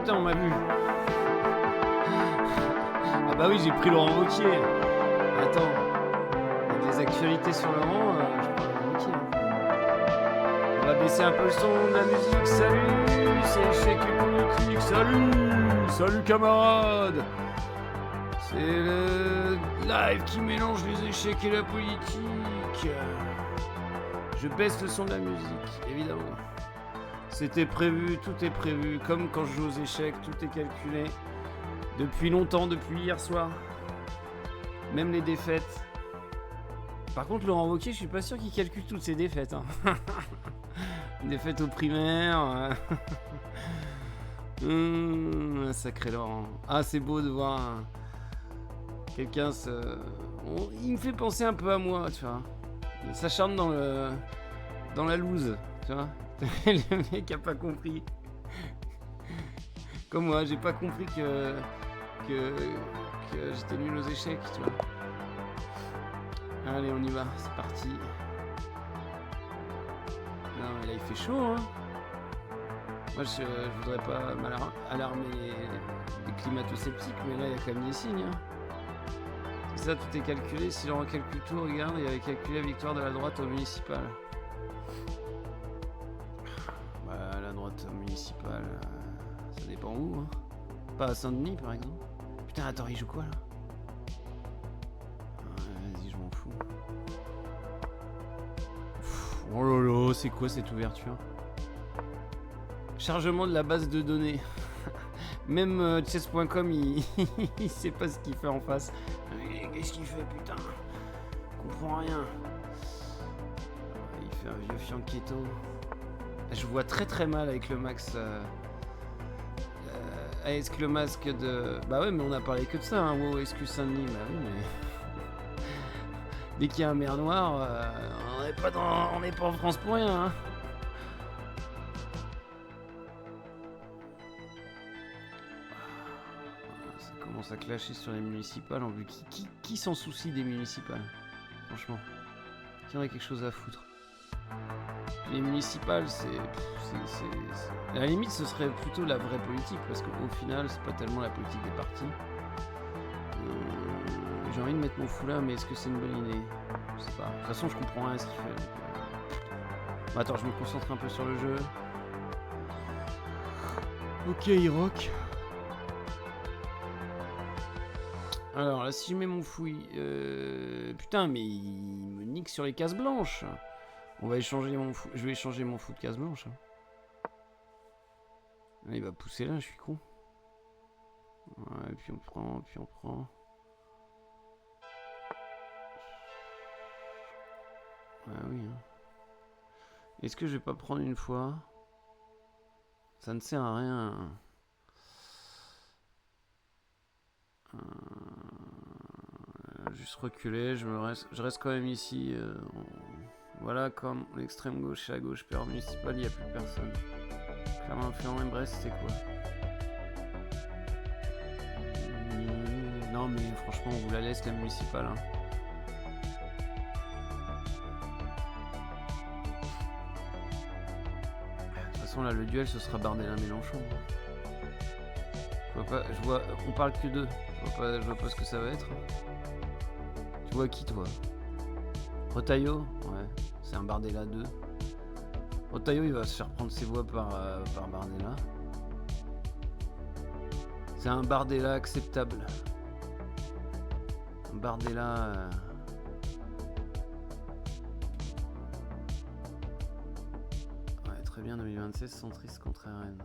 putain, on m'a vu. Ah bah oui, j'ai pris Laurent Wauquiez. Attends, il y a des actualités sur Laurent, je prends Laurent Wauquiez. On va baisser un peu le son de la musique. Salut, c'est Échec et Politique. Salut camarades. C'est le live qui mélange les échecs et la politique. Je baisse le son de la musique, évidemment. C'était prévu, tout est prévu. Comme quand je joue aux échecs, tout est calculé. Depuis longtemps, depuis hier soir. Même les défaites. Par contre, Laurent Wauquiez, je suis pas sûr qu'il calcule toutes ses défaites. Hein. Défaites aux primaires. Sacré Laurent. Ah, c'est beau de voir quelqu'un se... il me fait penser un peu à moi, tu vois. Il s'acharne dans la loose, tu vois. Le mec a pas compris. Comme moi, j'ai pas compris que j'étais nul aux échecs, tu vois. Allez, on y va, c'est parti. Non, mais là, il fait chaud, hein. Moi, je voudrais pas alarmer les climato-sceptiques, mais là, il y a quand même des signes, hein. C'est ça, tout est calculé. Si l'on recalcule tout, regarde, il avait calculé la victoire de la droite au municipal. Bah, la droite au municipal, ça dépend où, hein. Pas à Saint-Denis, par exemple. Putain, attends, il joue quoi, là? Vas-y, je m'en fous. Oh là là, c'est quoi cette ouverture? Chargement de la base de données. Même chess.com, il sait pas ce qu'il fait en face. Qu'est-ce qu'il fait, putain? Je comprends rien. Il fait un vieux fianchetto. Je vois très très mal avec le max. Est-ce que le masque de... Bah ouais, mais on a parlé que de ça, hein. Wow, excuse Saint-Denis. Bah oui, mais... Dès qu'il y a un mer noir, on n'est pas en France pour rien, hein. Ça commence à clasher sur les municipales en vue. Qui s'en soucie des municipales? Franchement. Qui en a quelque chose à foutre? Les municipales, à la limite, ce serait plutôt la vraie politique, parce qu'au final, c'est pas tellement la politique des partis. J'ai envie de mettre mon foulard, mais est-ce que c'est une bonne idée? Je sais pas. De toute façon, je comprends rien à ce qu'il fait. Bon, attends, je me concentre un peu sur le jeu. Ok, il rock. Alors là, si je mets mon fouille... Putain, mais il me nique sur les cases blanches. On va échanger je vais échanger mon fou de case blanche. Là, il va pousser là, je suis con. Ouais, puis on prend. Ah oui. Hein. Est-ce que je vais pas prendre une fois? Ça ne sert à rien. Juste reculer, je reste quand même ici. Voilà, comme l'extrême gauche à gauche, père municipal, il n'y a plus personne. Clermont-Ferrand et Brest, c'est quoi? Non, mais franchement, on vous la laisse, la municipale. Hein. De toute façon, là, le duel, ce sera Bardella-Mélenchon. On parle que d'eux. Je vois pas ce que ça va être. Tu vois qui, toi? Retailleau? Ouais, c'est un Bardella 2. Retailleau, il va se faire prendre ses voix par Bardella. C'est un Bardella acceptable. Un Bardella... Ouais, très bien, 2026, centriste contre RN.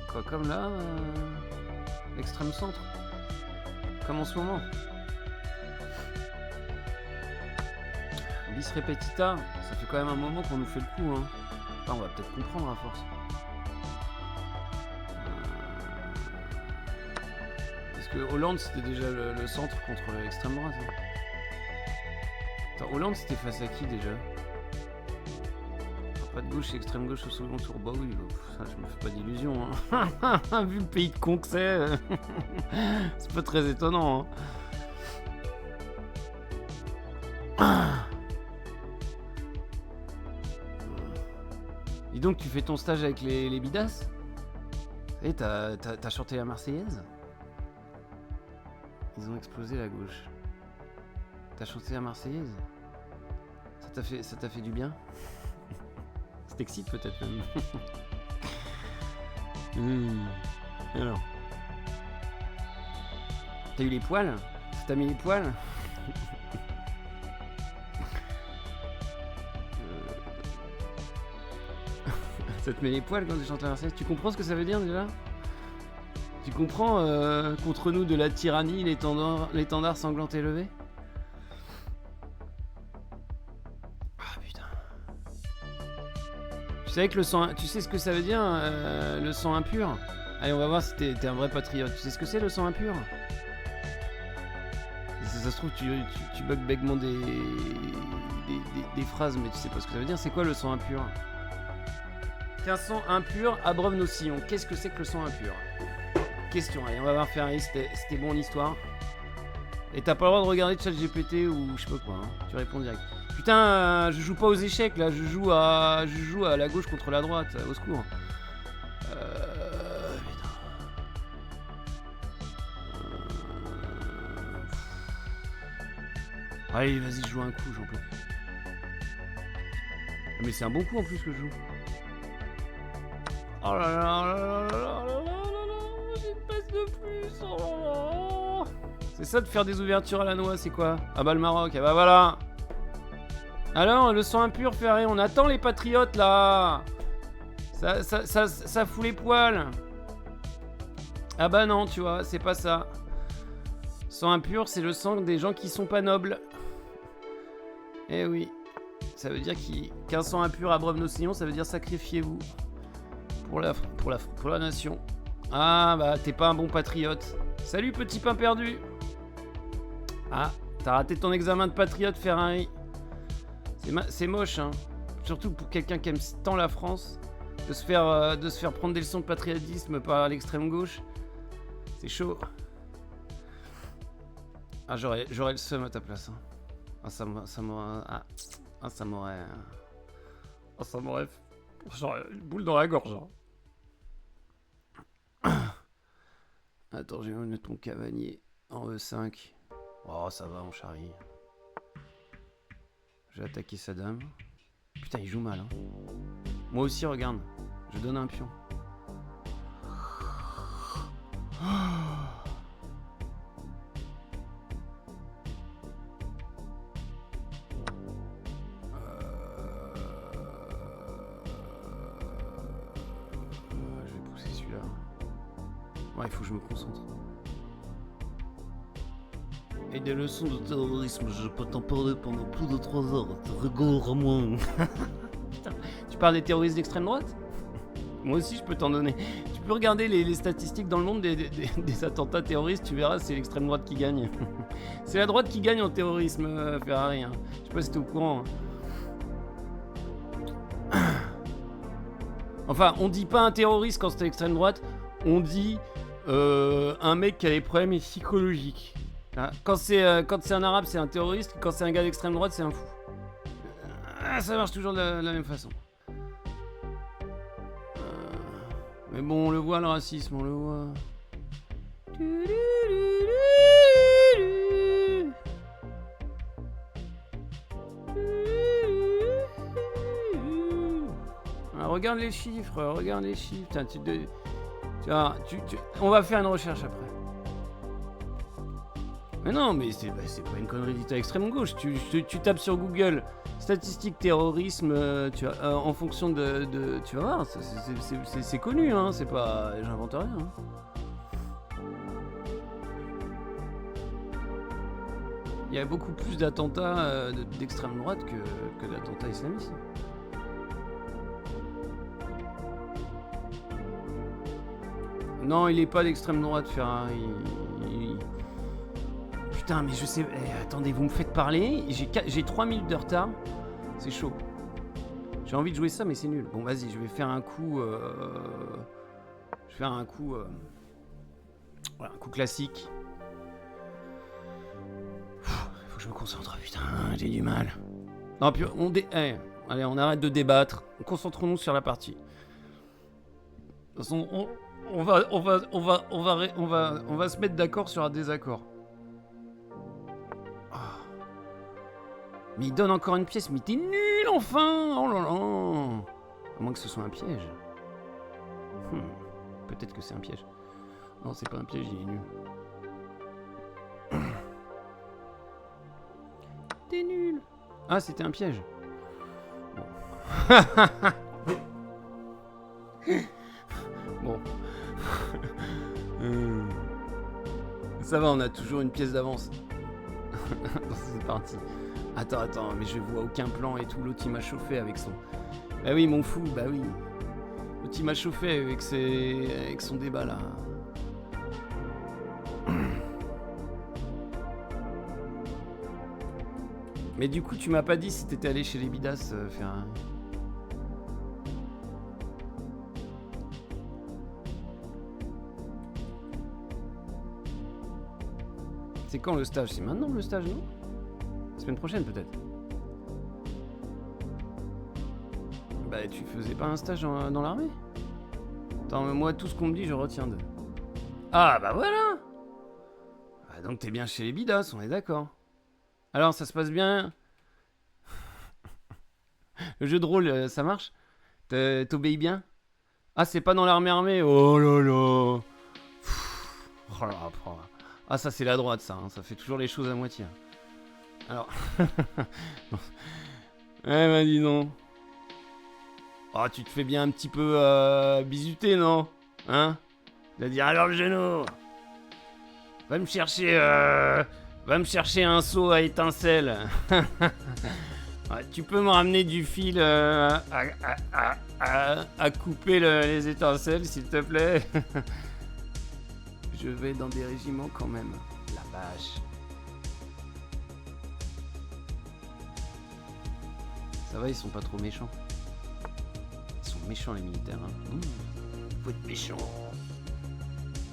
Quoi, comme là l'extrême centre? Comme en ce moment. Bis repetita, ça fait quand même un moment qu'on nous fait le coup, hein. Enfin, on va peut-être comprendre à force. Parce que Hollande c'était déjà le centre contre l'extrême droite. Hein. Attends, Hollande c'était face à qui déjà? Pas de gauche et extrême gauche au second tour. Bah oui, ça je me fais pas d'illusions. Hein. Vu le pays de con que c'est pas très étonnant. Hein. donc, tu fais ton stage avec les bidas? Et t'as chanté la Marseillaise? Ils ont explosé la gauche. T'as chanté la Marseillaise? Ça t'a fait du bien? Ça t'excite peut-être même. Alors. T'as eu les poils? T'as mis les poils? Ça te met les poils quand tu chantes la Marseillaise? Tu comprends ce que ça veut dire déjà? Tu comprends contre nous de la tyrannie, l'étendard sanglant élevé? Ah putain. Tu sais que le sang, tu sais ce que ça veut dire le sang impur? Allez, on va voir si t'es un vrai patriote. Tu sais ce que c'est le sang impur? Ça se trouve tu bugs bèguement des phrases, mais tu sais pas ce que ça veut dire. C'est quoi le sang impur? Qu'un sang impur abreuve nos sillons. Qu'est-ce que c'est que le sang impur? Question, allez, on va voir Ferrari, c'était bon l'histoire. Et t'as pas le droit de regarder ChatGPT ou je sais pas quoi, hein. Tu réponds direct. Putain, je joue pas aux échecs là, je joue à la gauche contre la droite, au secours. Putain. Allez, vas-y, je joue un coup, j'en peux. Mais c'est un bon coup en plus que je joue. Oh là là là là là là là là, j'ai une passe de plus, oh là là. C'est ça de faire des ouvertures à la noix, c'est quoi? Ah bah le Maroc, ah bah voilà. Alors, le sang impur, Ferré, on attend les patriotes là. Ça fout les poils. Ah bah non, tu vois, c'est pas ça. Sang impur, c'est le sang des gens qui sont pas nobles. Eh oui, ça veut dire qu'un sang impur abreuve nos sillons, ça veut dire sacrifiez-vous. Pour la nation. Ah bah t'es pas un bon patriote. Salut petit pain perdu. Ah, t'as raté ton examen de patriote, Ferrari. C'est moche, hein. Surtout pour quelqu'un qui aime tant la France, de se faire prendre des leçons de patriotisme par l'extrême gauche. C'est chaud. Ah, j'aurais le seum à ta place, hein. Ah, ça m'aurait j'aurais une boule dans la gorge, hein. Attends, j'ai mis ton Cavanier en E5. Oh, ça va, on charrie. J'ai attaqué Saddam. Putain, il joue mal, hein. Moi aussi, regarde. Je donne un pion. Je vais pousser celui-là. Ouais, il faut que je me concentre. Et des leçons de terrorisme, je peux t'en parler pendant plus de 3 heures. Tu rigoles à moi. Putain, tu parles des terroristes d'extrême droite? Moi aussi, je peux t'en donner. Tu peux regarder les statistiques dans le monde des attentats terroristes, tu verras, c'est l'extrême droite qui gagne. C'est la droite qui gagne en terrorisme, Ferrari, hein. Je sais pas si t'es au courant, hein. Enfin, on dit pas un terroriste quand c'est l'extrême droite, on dit un mec qui a des problèmes psychologiques. Quand c'est un arabe, c'est un terroriste. Quand c'est un gars d'extrême droite, c'est un fou. Ça marche toujours de la même façon. Mais bon, on le voit le racisme, on le voit. Alors, regarde les chiffres, Putain, on va faire une recherche après. Mais non, mais c'est pas une connerie dite à l'extrême gauche. Tu tapes sur Google statistiques terrorisme, en fonction de tu vas voir, c'est connu, hein. C'est pas, j'invente rien, hein. Il y a beaucoup plus d'attentats d'extrême droite que d'attentats islamistes. Non, il est pas d'extrême droite, Ferrari. Putain, mais je sais... attendez, vous me faites parler. J'ai 3 minutes de retard. C'est chaud. J'ai envie de jouer ça, mais c'est nul. Bon, vas-y, je vais faire un coup... Je vais faire un coup... Voilà, un coup classique. Faut que je me concentre, putain, j'ai du mal. Non, puis on Allez, on arrête de débattre. Concentrons-nous sur la partie. De toute façon, on va se mettre d'accord sur un désaccord. Ah. Mais il donne encore une pièce. Mais t'es nul, enfin. Oh là là. À moins que ce soit un piège. Peut-être que c'est un piège. Non, c'est pas un piège, il est nul. T'es nul. Ah, c'était un piège. Bon. Bon. Ça va, on a toujours une pièce d'avance. C'est parti. Attends, mais je vois aucun plan et tout. L'autre il m'a chauffé avec son... Bah oui, mon fou, bah oui. L'autre il m'a chauffé avec son débat là. Mais du coup, tu m'as pas dit si t'étais allé chez les Bidas faire un... C'est quand le stage? C'est maintenant le stage, non? La semaine prochaine peut-être. Bah tu faisais pas un stage dans l'armée? Attends, mais moi tout ce qu'on me dit je retiens de... Ah bah voilà. Ah, donc t'es bien chez les Bidas, on est d'accord. Alors ça se passe bien? Le jeu de rôle ça marche? T'obéis bien? Ah c'est pas dans l'armée? Oh là là. Oh là là. Ah ça c'est la droite ça, hein. Ça fait toujours les choses à moitié. Alors... bah dis donc. Oh tu te fais bien un petit peu bisuter non? Hein? De dire alors le genou. Va me chercher un seau à étincelles. Ouais, tu peux me ramener du fil à couper les étincelles s'il te plaît? Je vais dans des régiments quand même. La vache. Ça va, ils sont pas trop méchants. Ils sont méchants les militaires. Hein. Faut être méchant.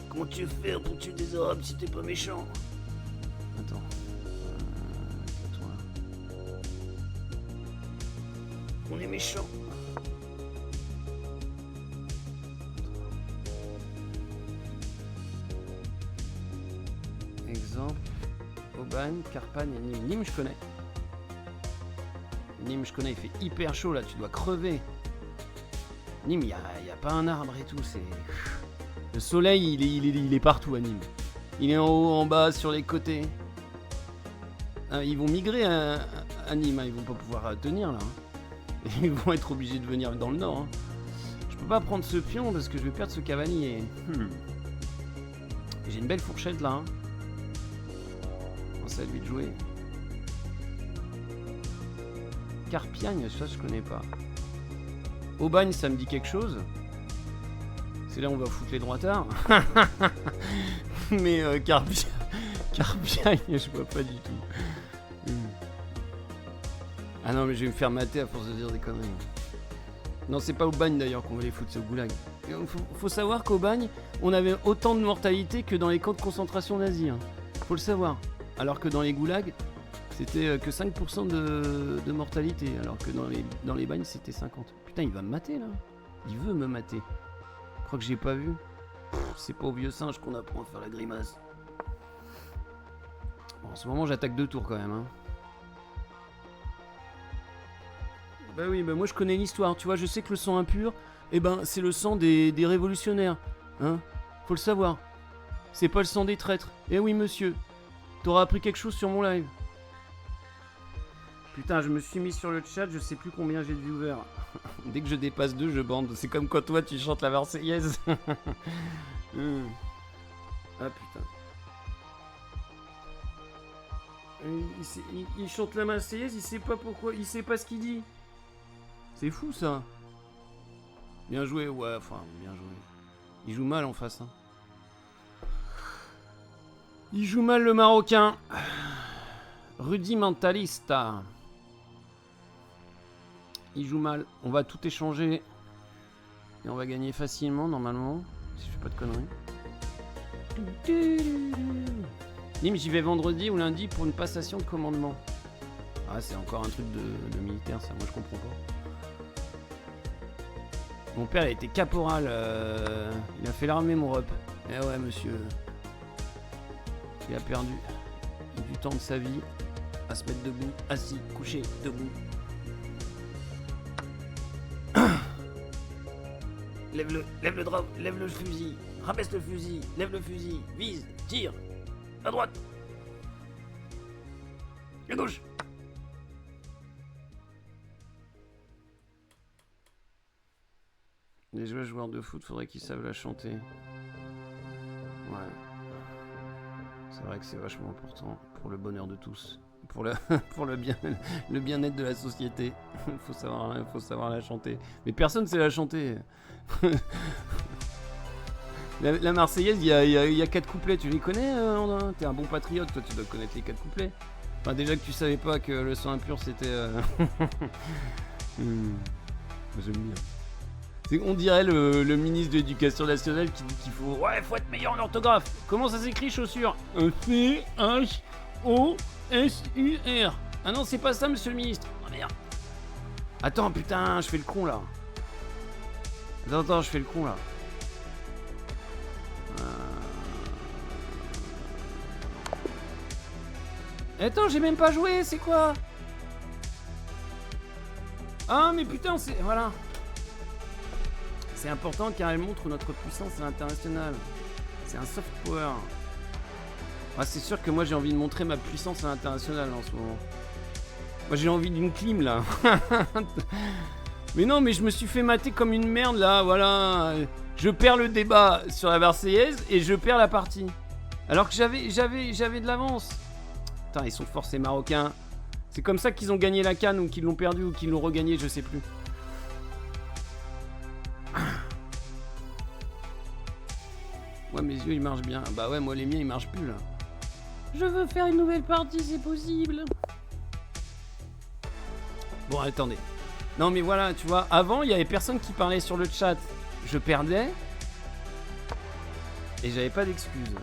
Comment tu veux faire pour tuer des Arabes si t'es pas méchant? Attends. Toi. On est méchant. Exemple. Aubagne, Carpagne et Nîmes. Nîmes, je connais. Nîmes, je connais. Il fait hyper chaud là. Tu dois crever. Nîmes, il y a pas un arbre et tout. C'est... Le soleil, il est partout à Nîmes. Il est en haut, en bas, sur les côtés. Ils vont migrer à Nîmes. Hein. Ils vont pas pouvoir tenir là. Hein. Ils vont être obligés de venir dans le nord. Hein. Je peux pas prendre ce pion parce que je vais perdre ce cavalier. J'ai une belle fourchette là. Hein. C'est à lui de jouer. Carpiagne, ça je connais pas. Aubagne, ça me dit quelque chose. C'est là où on va foutre les droitards. Mais Carpiagne, je vois pas du tout. Ah non, mais je vais me faire mater à force de dire des conneries. Non, c'est pas Aubagne d'ailleurs qu'on va les foutre, c'est au goulag. Faut savoir qu'Aubagne, on avait autant de mortalité que dans les camps de concentration nazis. Hein. Faut le savoir. Alors que dans les goulags, c'était que 5% de mortalité. Alors que dans les bagnes, c'était 50. Putain, il va me mater là. Il veut me mater. Je crois que j'ai pas vu. C'est pas au vieux singe qu'on apprend à faire la grimace. Bon, en ce moment, j'attaque 2 tours quand même. Hein. Bah oui, bah moi je connais l'histoire. Tu vois, je sais que le sang impur, c'est le sang des révolutionnaires. Hein? Faut le savoir. C'est pas le sang des traîtres. Eh oui, monsieur. T'auras appris quelque chose sur mon live. Putain, je me suis mis sur le chat, je sais plus combien j'ai de viewers. Dès que je dépasse 2, je bande. C'est comme quand toi tu chantes la Marseillaise. Ah putain. Il chante la Marseillaise, il sait pas pourquoi, il sait pas ce qu'il dit. C'est fou ça. Bien joué, ouais, enfin, bien joué. Il joue mal en face. Hein. Il joue mal le Marocain. Rudimentalista. Il joue mal. On va tout échanger. Et on va gagner facilement, normalement. Si je fais pas de conneries. Nîmes, j'y vais vendredi ou lundi pour une passation de commandement. Ah, c'est encore un truc de militaire, ça. Moi, je comprends pas. Mon père, il était caporal. Il a fait l'armée, mon rep. Eh ouais, monsieur. Il a perdu du temps de sa vie à se mettre debout, assis, couché, debout. Lève le drap, lève le fusil, rabaisse le fusil, lève le fusil, vise, tire, à droite, à gauche. Les joueurs de foot, faudrait qu'ils savent la chanter. Ouais. C'est vrai que c'est vachement important pour le bonheur de tous, pour le bien-être de la société. faut savoir la chanter. Mais personne ne sait la chanter. La Marseillaise, il y a 4 couplets. Tu les connais, Andrin? T'es un bon patriote, toi, tu dois connaître les 4 couplets. Enfin, déjà que tu savais pas que le sang impur c'était. J'aime bien. On dirait le ministre de l'Éducation nationale qui dit qu'il faut être meilleur en orthographe. Comment ça s'écrit, chaussure? C-H-O-S-U-R. Ah non, c'est pas ça, monsieur le ministre. Oh merde. Attends, putain, je fais le con là. Attends, je fais le con là. Attends, j'ai même pas joué, c'est quoi? Ah, mais putain, c'est. Voilà. C'est important car elle montre notre puissance à l'international. C'est un soft power. Ah, c'est sûr que moi j'ai envie de montrer ma puissance à l'international en ce moment. Moi j'ai envie d'une clim là. Mais non, mais je me suis fait mater comme une merde là, voilà. Je perds le débat sur la Marseillaise et je perds la partie. Alors que j'avais de l'avance. Putain, ils sont forts ces Marocains. C'est comme ça qu'ils ont gagné la CAN ou qu'ils l'ont perdu ou qu'ils l'ont regagné, je sais plus. Ouais, mes yeux ils marchent bien. Bah ouais, moi les miens ils marchent plus là. Je veux faire une nouvelle partie, c'est possible. Bon, attendez. Non mais voilà, tu vois, avant il y avait personne qui parlait sur le chat. Je perdais. Et j'avais pas d'excuses.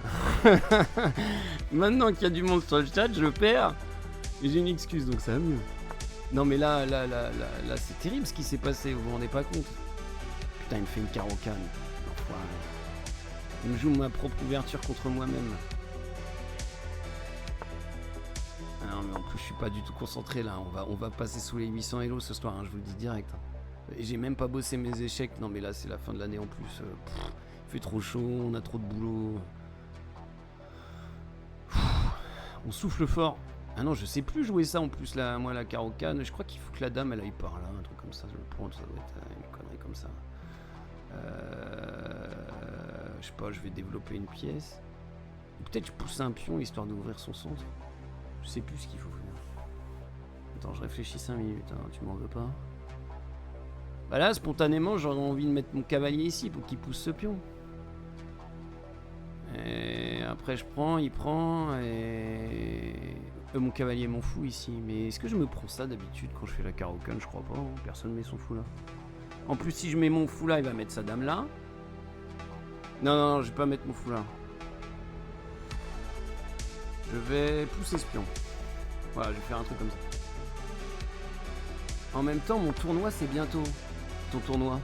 Maintenant qu'il y a du monde sur le chat, je perds. Et j'ai une excuse, donc ça va mieux. Non mais là, c'est terrible ce qui s'est passé, vous vous rendez pas compte. Putain, il me fait une carocane. Il me joue ma propre ouverture contre moi-même. Ah non mais en plus je suis pas du tout concentré là. On va passer sous les 800 Elo ce soir, hein, je vous le dis direct. Et j'ai même pas bossé mes échecs. Non mais là c'est la fin de l'année en plus. Il fait trop chaud, on a trop de boulot. On souffle fort. Ah non, je sais plus jouer ça en plus, là, moi la carocane. Je crois qu'il faut que la dame elle aille par là, un truc comme ça. Je le prends, ça doit être une connerie comme ça. Je sais pas, je vais développer une pièce. Peut-être je pousse un pion histoire d'ouvrir son centre. Je sais plus ce qu'il faut faire. Attends, je réfléchis 5 minutes, hein, tu m'en veux pas? Bah là, spontanément, j'aurais envie de mettre mon cavalier ici pour qu'il pousse ce pion. Et après, je prends, il prend, et... mon cavalier m'en fout ici. Mais est-ce que je me prends ça d'habitude quand je fais la carocane? Je crois pas, hein. Personne met son fou là. En plus, si je mets mon fou là, il va mettre sa dame là. Non, je vais pas mettre mon fou là. Je vais pousser ce pion. Voilà, je vais faire un truc comme ça. En même temps, mon tournoi, c'est bientôt. Ton tournoi.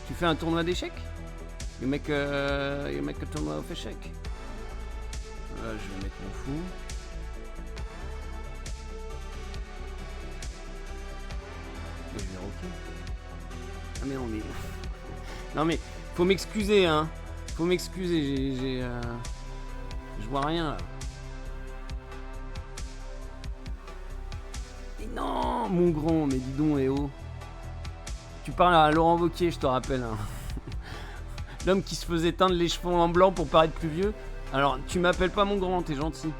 Tu fais un tournoi d'échecs? You make a tournoi of échecs. Voilà, je vais mettre mon fou. Je vais dire ok. Ah mais non mais... Non mais, faut m'excuser hein. Faut m'excuser, je vois rien là. Mais non, mon grand, mais dis donc, oh. Tu parles à Laurent Wauquiez, je te rappelle. Hein. L'homme qui se faisait teindre les cheveux en blanc pour paraître plus vieux. Alors, tu m'appelles pas mon grand, t'es gentil.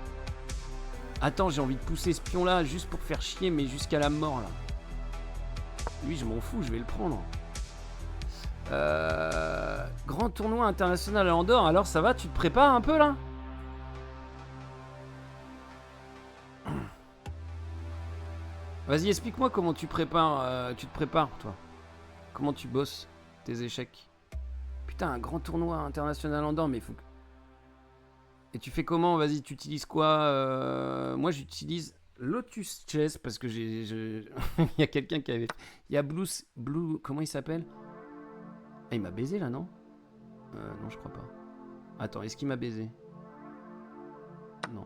Attends, j'ai envie de pousser ce pion là juste pour faire chier, mais jusqu'à la mort là. Lui, je m'en fous, je vais le prendre. Grand tournoi international à Andorre, alors ça va, tu te prépares un peu là? Vas-y, explique-moi comment tu te prépares toi. Comment tu bosses tes échecs? Putain, un grand tournoi international à Andorre, mais il faut... Et tu fais comment? Vas-y, tu utilises quoi? Moi j'utilise Lotus Chess parce que il y a quelqu'un qui avait... Il y a Blue... Comment il s'appelle? Ah, il m'a baisé là, non? Non, je crois pas. Attends, est-ce qu'il m'a baisé? Non.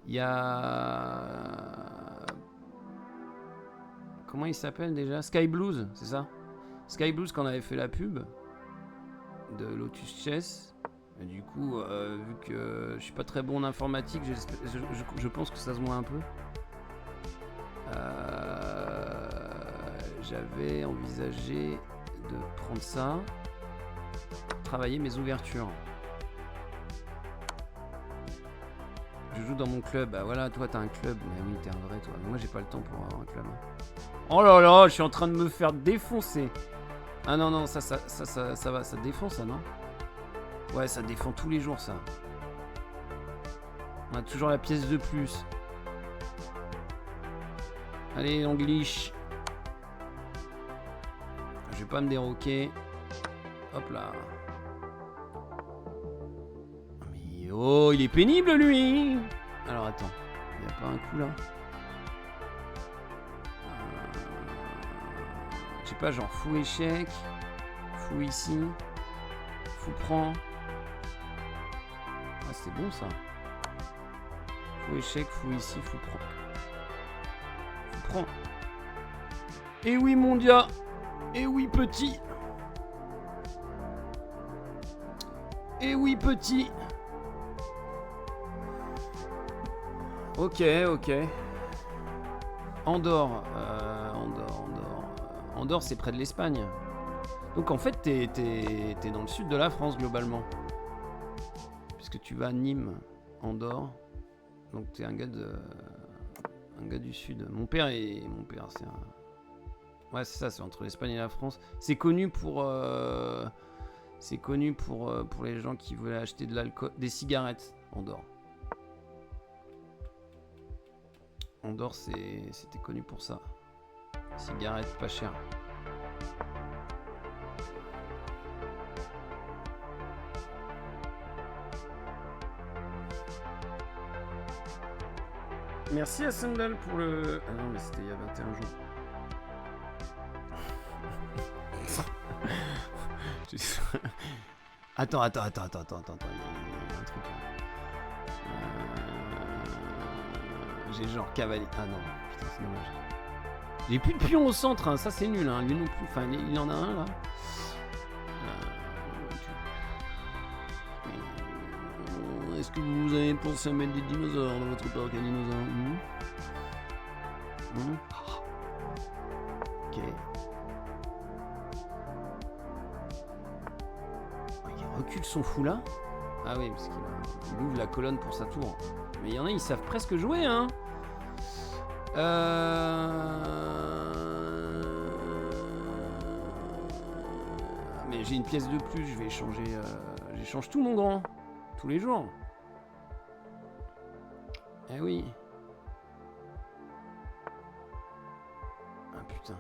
Il y a... Comment il s'appelle déjà? Sky Blues, c'est ça? Sky Blues, quand on avait fait la pub de Lotus Chess. Et du coup, vu que je suis pas très bon en informatique, je pense que ça se voit un peu. J'avais envisagé de prendre ça, travailler mes ouvertures. Je joue dans mon club. Bah voilà, toi t'as un club. Mais oui, t'es un vrai toi. Mais moi j'ai pas le temps pour avoir un club. Oh là là, je suis en train de me faire défoncer. Ah non, non, ça va, ça défend ça, non? Ouais, ça défend tous les jours ça. On a toujours la pièce de plus. Allez, on glitch. Je vais pas me déroquer. Hop là. Mais oh, il est pénible lui. Alors attends, il n'y a pas un coup là? Je sais pas, genre fou échec, fou ici, fou prend. Ah c'est bon ça. Fou échec, fou ici, fou prend. Fou prend. Et oui mon dia. Et oui petit. Et oui petit. Ok, ok. Andorre. Andorre, c'est près de l'Espagne. Donc en fait, t'es dans le sud de la France globalement. Puisque tu vas à Nîmes, Andorre. Donc t'es un gars du sud. Mon père, c'est un... Ouais, c'est ça, c'est entre l'Espagne et la France. C'est connu pour les gens qui voulaient acheter de l'alcool, des cigarettes, Andorre. Andorre, c'était connu pour ça. Cigarettes pas chères. Merci à Sandal pour le... Ah non, mais c'était il y a 21 jours. Attends, il y a un truc là. J'ai genre cavalier. Ah non, putain, c'est dommage. J'ai plus de pion au centre, hein. Ça c'est nul, hein. Lui non plus. Enfin, il en a un là. Est-ce que vous avez pensé à mettre des dinosaures dans votre parc à dinosaures? Ok. Il recule son fou là. Ah oui, parce qu'il ouvre la colonne pour sa tour. Mais il y en a, ils savent presque jouer, hein. Mais j'ai une pièce de plus, je vais échanger. J'échange tout mon grand. Tous les jours. Eh oui. Ah putain.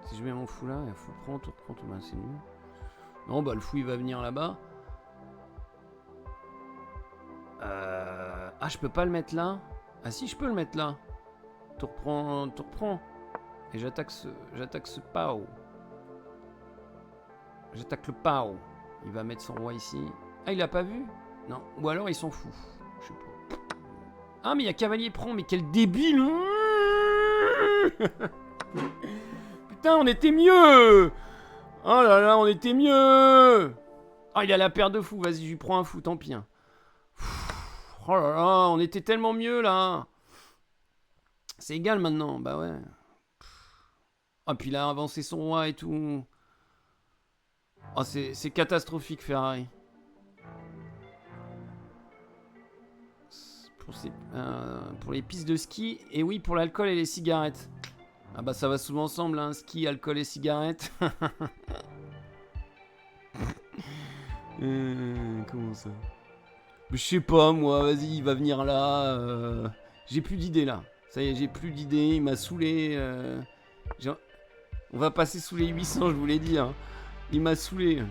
Si je mets mon fou là, il faut prendre, tout prend, tout bah, c'est nul. Non, bah le fou il va venir là-bas. Ah, je peux pas le mettre là. Ah si, je peux le mettre là. Tu reprends. Et j'attaque ce pao. J'attaque le pao. Il va mettre son roi ici. Ah, il a pas vu? Non. Ou alors il s'en fout. Je sais pas. Ah, mais il y a cavalier prend. Mais quel débile. Putain, on était mieux. Oh là là, on était mieux. Ah, il a la paire de fous. Vas-y, je lui prends un fou, tant pis. Hein. Oh là là, on était tellement mieux là. C'est égal maintenant, bah ouais. Ah, puis il a avancé son roi et tout. Oh, c'est catastrophique, Ferrari. Pour les pistes de ski, et oui, pour l'alcool et les cigarettes. Ah bah ça va souvent ensemble, hein, ski, alcool et cigarettes. Comment ça? Je sais pas, moi, vas-y, il va venir là. J'ai plus d'idées là. Ça y est, j'ai plus d'idées, il m'a saoulé. On va passer sous les 800, je vous l'ai dit. Hein. Il m'a saoulé.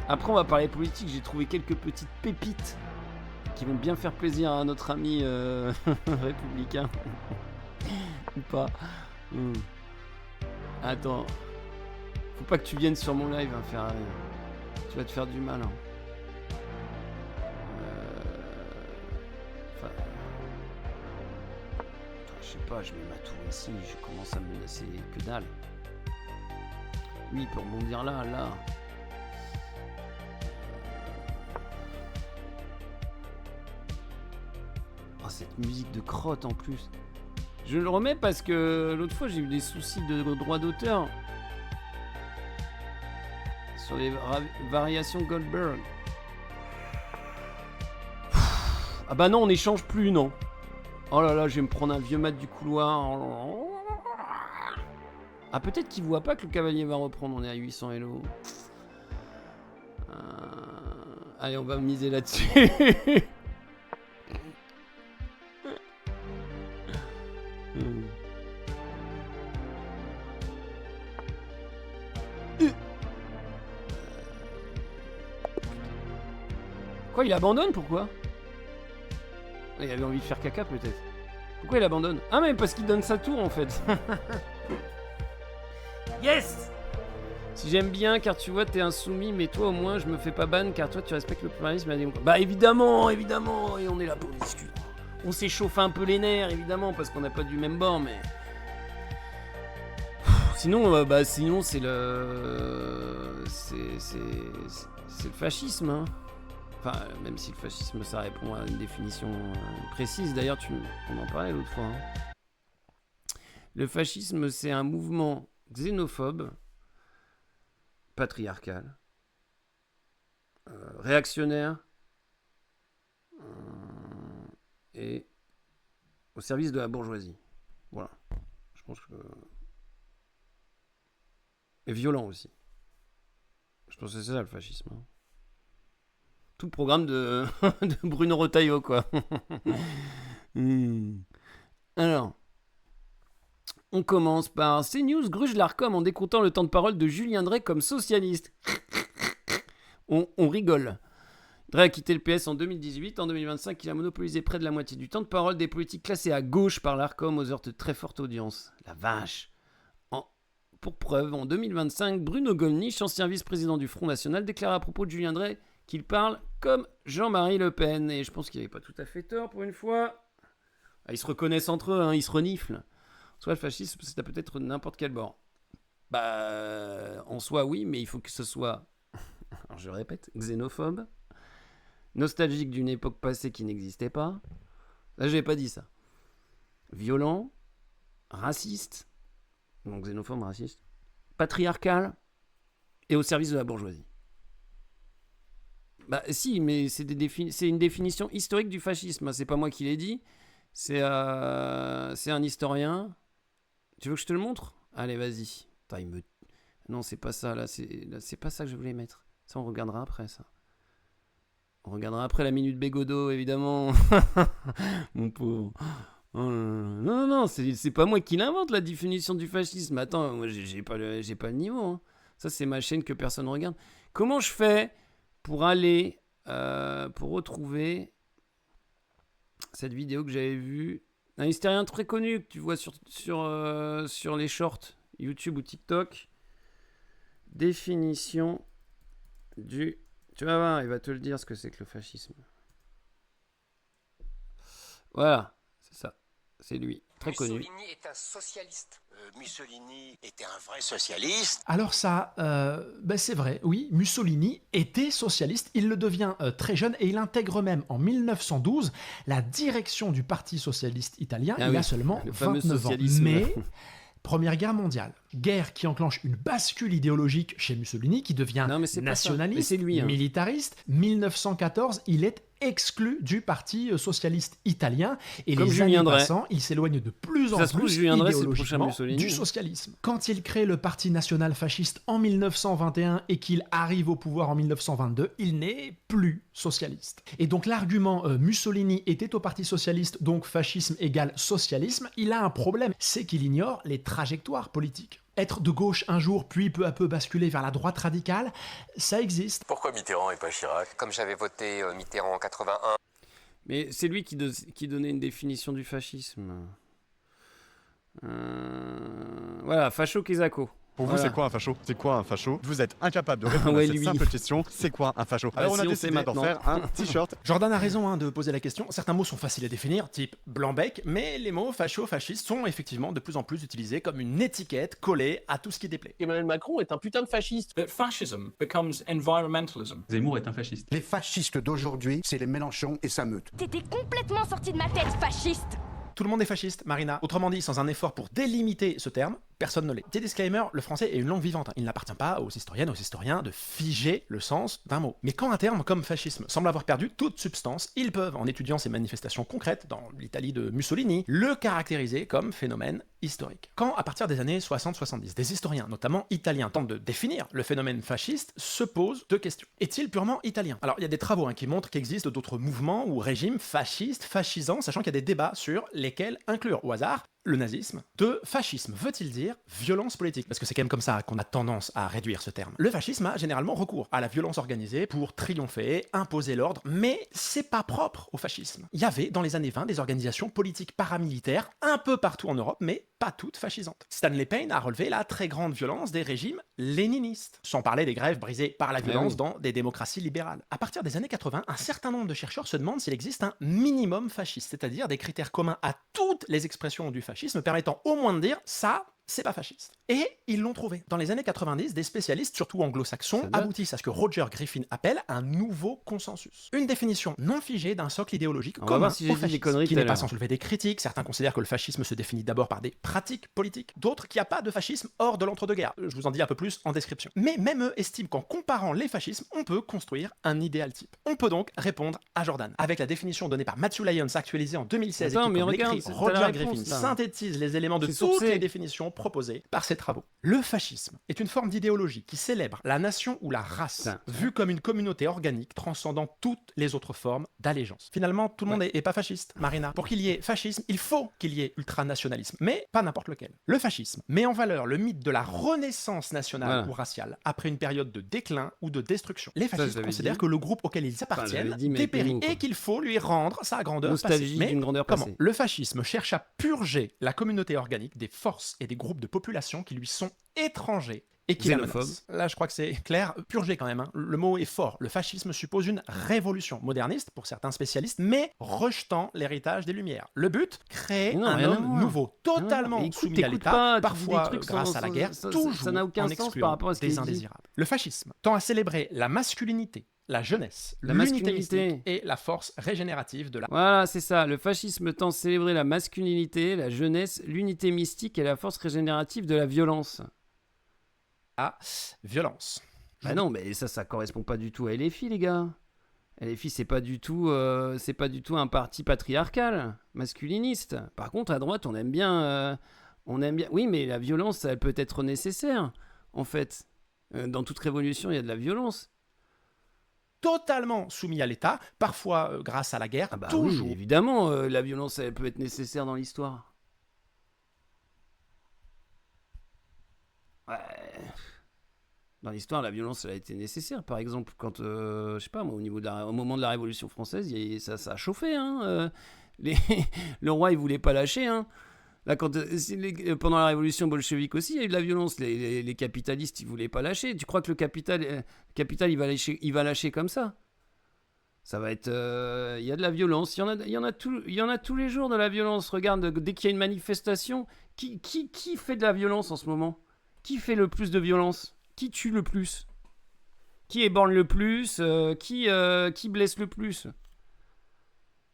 Après, on va parler politique. J'ai trouvé quelques petites pépites qui vont bien faire plaisir à notre ami républicain. Ou pas. Attends. Faut pas que tu viennes sur mon live, hein, Ferrari. Tu vas te faire du mal. Hein. Enfin... Je sais pas, je mets ma tour ici, je commence à me menacer que dalle. Oui, pour rebondir là. Oh, cette musique de crotte en plus. Je le remets parce que l'autre fois j'ai eu des soucis de droit d'auteur sur les variations Goldberg. Ah bah non, on n'échange plus, non. Oh là là, je vais me prendre un vieux mat du couloir. Ah, peut-être qu'il voit pas que le cavalier va reprendre, on est à 800 hello. Allez, on va miser là-dessus. Quoi, il abandonne? Pourquoi? Il avait envie de faire caca peut-être. Pourquoi il abandonne? Ah mais parce qu'il donne sa tour en fait. Yes! Si j'aime bien car tu vois t'es insoumis, mais toi au moins je me fais pas ban car toi tu respectes le pluralisme et la démocratie. Bah évidemment, et on est là pour discuter. On s'échauffe un peu les nerfs évidemment parce qu'on n'a pas du même bord, mais... Sinon c'est le... C'est le fascisme, hein. Enfin, même si le fascisme, ça répond à une définition précise. D'ailleurs, on en parlait l'autre fois. Hein. Le fascisme, c'est un mouvement xénophobe, patriarcal, réactionnaire et au service de la bourgeoisie. Voilà. Je pense que... Et violent aussi. Je pense que c'est ça le fascisme. Hein. Tout le programme de Bruno Retailleau, quoi. Alors, on commence par CNews gruge l'Arcom en décomptant le temps de parole de Julien Drey comme socialiste. On rigole. Drey a quitté le PS en 2018. En 2025, il a monopolisé près de la moitié du temps de parole des politiques classés à gauche par l'Arcom aux heures de très forte audience. La vache. Pour preuve, en 2025, Bruno Gollnisch, ancien vice-président du Front National, déclara à propos de Julien Drey qu'il parle comme Jean-Marie Le Pen. Et je pense qu'il n'avait pas tout à fait tort pour une fois. Ils se reconnaissent entre eux, hein, ils se reniflent. Soit le fascisme, c'est peut-être n'importe quel bord. En soi, oui, mais il faut que ce soit, alors je répète, xénophobe, nostalgique d'une époque passée qui n'existait pas. Là, je n'ai pas dit ça. Violent, raciste, donc xénophobe, raciste, patriarcal et au service de la bourgeoisie. Si, mais c'est une définition historique du fascisme. C'est pas moi qui l'ai dit. C'est un historien. Tu veux que je te le montre? Allez, vas-y. Non, c'est pas ça. Là, c'est pas ça que je voulais mettre. Ça, on regardera après, ça. On regardera après la minute Bégodeau, évidemment. Mon pauvre. Oh, non, c'est pas moi qui l'invente, la définition du fascisme. Attends, moi, j'ai pas le niveau. Hein. Ça, c'est ma chaîne que personne regarde. Comment je fais pour aller, pour retrouver cette vidéo que j'avais vue, un hystérien très connu que tu vois sur les shorts YouTube ou TikTok. Définition du... Tu vas voir, il va te le dire ce que c'est que le fascisme. Voilà, c'est ça. C'est lui, très connu. Mussolini est un socialiste. Mussolini était un vrai socialiste. Alors ça, c'est vrai, oui, Mussolini était socialiste, il le devient très jeune et il intègre même en 1912 la direction du Parti socialiste italien, il a seulement 29 ans. Mais, Première Guerre mondiale, guerre qui enclenche une bascule idéologique chez Mussolini qui devient nationaliste, militariste. 1914, il est exclu du Parti socialiste italien et comme les années passant, il s'éloigne de plus en plus idéologiquement du socialisme. Quand il crée le Parti national fasciste en 1921 et qu'il arrive au pouvoir en 1922, il n'est plus socialiste. Et donc l'argument Mussolini était au Parti socialiste, donc fascisme égale socialisme, il a un problème, c'est qu'il ignore les trajectoires politiques. Être de gauche un jour, puis peu à peu basculer vers la droite radicale, ça existe. Pourquoi Mitterrand et pas Chirac? Comme j'avais voté Mitterrand en 81. Mais c'est lui qui donnait une définition du fascisme. Voilà, facho Kezako. Pour vous, c'est quoi un facho? C'est quoi un facho? Vous êtes incapable de répondre à cette simple question. C'est quoi un facho? Alors on a décidé d'en faire un t-shirt. Jordan a raison de poser la question. Certains mots sont faciles à définir, type blanc-bec, mais les mots facho, fasciste sont effectivement de plus en plus utilisés comme une étiquette collée à tout ce qui déplaît. Emmanuel Macron est un putain de fasciste. Fascism becomes environmentalism. Zemmour est un fasciste. Les fascistes d'aujourd'hui, c'est les Mélenchon et sa meute. T'étais complètement sorti de ma tête, fasciste. Tout le monde est fasciste, Marina. Autrement dit, sans un effort pour délimiter ce terme, personne ne l'est. Petit disclaimer, le français est une langue vivante. Il n'appartient pas aux historiennes, aux historiens de figer le sens d'un mot. Mais quand un terme comme fascisme semble avoir perdu toute substance, ils peuvent, en étudiant ces manifestations concrètes dans l'Italie de Mussolini, le caractériser comme phénomène historique. Quand, à partir des années 60-70, des historiens, notamment italiens, tentent de définir le phénomène fasciste, se posent deux questions. Est-il purement italien? Alors, il y a des travaux qui montrent qu'il existe d'autres mouvements ou régimes fascistes, fascisants, sachant qu'il y a des débats sur lesquels inclure au hasard le nazisme. De fascisme veut-il dire violence politique? Parce que c'est quand même comme ça qu'on a tendance à réduire ce terme. Le fascisme a généralement recours à la violence organisée pour triompher, imposer l'ordre, mais c'est pas propre au fascisme. Il y avait dans les années 20 des organisations politiques paramilitaires un peu partout en Europe, mais pas toutes fascisantes. Stanley Payne a relevé la très grande violence des régimes léninistes, sans parler des grèves brisées par la violence dans des démocraties libérales. À partir des années 80, un certain nombre de chercheurs se demandent s'il existe un minimum fasciste, c'est-à-dire des critères communs à toutes les expressions du fascisme permettant au moins de dire ça, c'est pas fasciste. Et ils l'ont trouvé. Dans les années 90, des spécialistes, surtout anglo-saxons, aboutissent à ce que Roger Griffin appelle un nouveau consensus. Une définition non figée d'un socle idéologique commun au fascisme, qui n'est pas sans soulever des critiques. Certains considèrent que le fascisme se définit d'abord par des pratiques politiques, d'autres qu'il n'y a pas de fascisme hors de l'entre-deux-guerres. Je vous en dis un peu plus en description. Mais même eux estiment qu'en comparant les fascismes, on peut construire un idéal type. On peut donc répondre à Jordan. Avec la définition donnée par Matthew Lyons, actualisée en 2016, et qui, comme l'écrit Roger Griffin, synthétise les éléments de toutes les définitions proposées par ses travaux. Le fascisme est une forme d'idéologie qui célèbre la nation ou la race, vue comme une communauté organique transcendant toutes les autres formes d'allégeance. Finalement, tout le monde est pas fasciste, Marina. Pour qu'il y ait fascisme, il faut qu'il y ait ultranationalisme, mais pas n'importe lequel. Le fascisme met en valeur le mythe de la renaissance nationale ou raciale après une période de déclin ou de destruction. Les fascistes considèrent que le groupe auquel ils appartiennent dépérit et qu'il faut lui rendre sa grandeur passée. Mais comment? Le fascisme cherche à purger la communauté organique des forces et des groupes de population qui lui sont étrangers et qui la menacent. Là, je crois que c'est clair. Purger quand même, le mot est fort. Le fascisme suppose une révolution moderniste pour certains spécialistes, mais rejetant l'héritage des Lumières. Le but, créer un homme nouveau, totalement soumis à l'État, parfois grâce à la guerre, toujours en excluant des indésirables. Le fascisme tend à célébrer la masculinité, la jeunesse, l'unité mystique et la force régénérative de la... Voilà, c'est ça. Le fascisme tend à célébrer la masculinité, la jeunesse, l'unité mystique et la force régénérative de la violence. Ah, violence. Bah non, mais ça correspond pas du tout à LFI, les gars. LFI, c'est pas du tout un parti patriarcal, masculiniste. Par contre, à droite, on aime bien... Oui, mais la violence, elle peut être nécessaire, en fait. Dans toute révolution, il y a de la violence. Totalement soumis à l'État, parfois grâce à la guerre, toujours. Oui, évidemment, la violence, elle peut être nécessaire dans l'histoire. Ouais. Dans l'histoire, la violence, elle a été nécessaire. Par exemple, quand, je sais pas, moi, au moment de la Révolution française, ça a chauffé. Hein, le roi, il voulait pas lâcher. Hein. Là, pendant la révolution bolchevique aussi, il y a eu de la violence. Les capitalistes, ils voulaient pas lâcher. Tu crois que le capital il va lâcher comme ça? Ça va être... Il y a de la violence. Il y en a tous les jours de la violence. Regarde, dès qu'il y a une manifestation, qui fait de la violence en ce moment? Qui fait le plus de violence? Qui tue le plus? Qui éborgne le plus? Qui blesse le plus?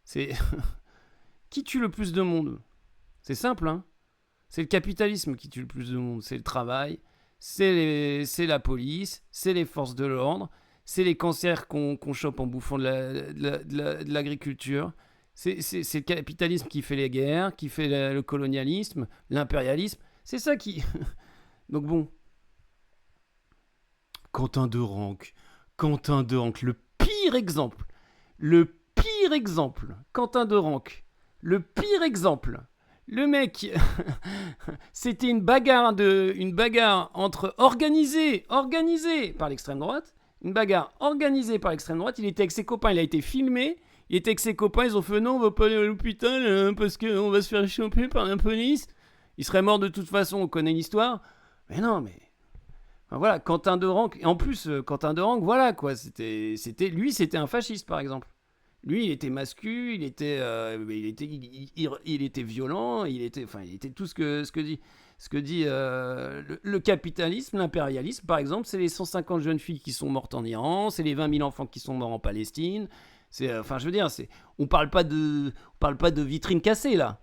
C'est... Qui tue le plus de monde? C'est simple, hein. C'est le capitalisme qui tue le plus de monde. C'est le travail, c'est la police, c'est les forces de l'ordre, c'est les cancers qu'on chope en bouffant de l'agriculture. C'est le capitalisme qui fait les guerres, qui fait le colonialisme, l'impérialisme. C'est ça qui... Donc bon. Quentin de Ranc, le pire exemple. Quentin de Ranc, le pire exemple. Le mec, c'était une bagarre entre organisée par l'extrême droite, il était avec ses copains, il a été filmé, ils ont fait non, on va pas aller à l'hôpital parce qu'on va se faire choper par la police, il serait mort de toute façon, on connaît l'histoire, mais non, mais Enfin, voilà, Quentin de Ranc. Et en plus, Quentin de Ranc, voilà quoi. C'était un fasciste, par exemple. Lui, il était mascu, il était violent, il était tout ce que dit le capitalisme, l'impérialisme, par exemple. C'est les 150 jeunes filles qui sont mortes en Iran, c'est les 20 000 enfants qui sont morts en Palestine. On parle pas de vitrine cassée là.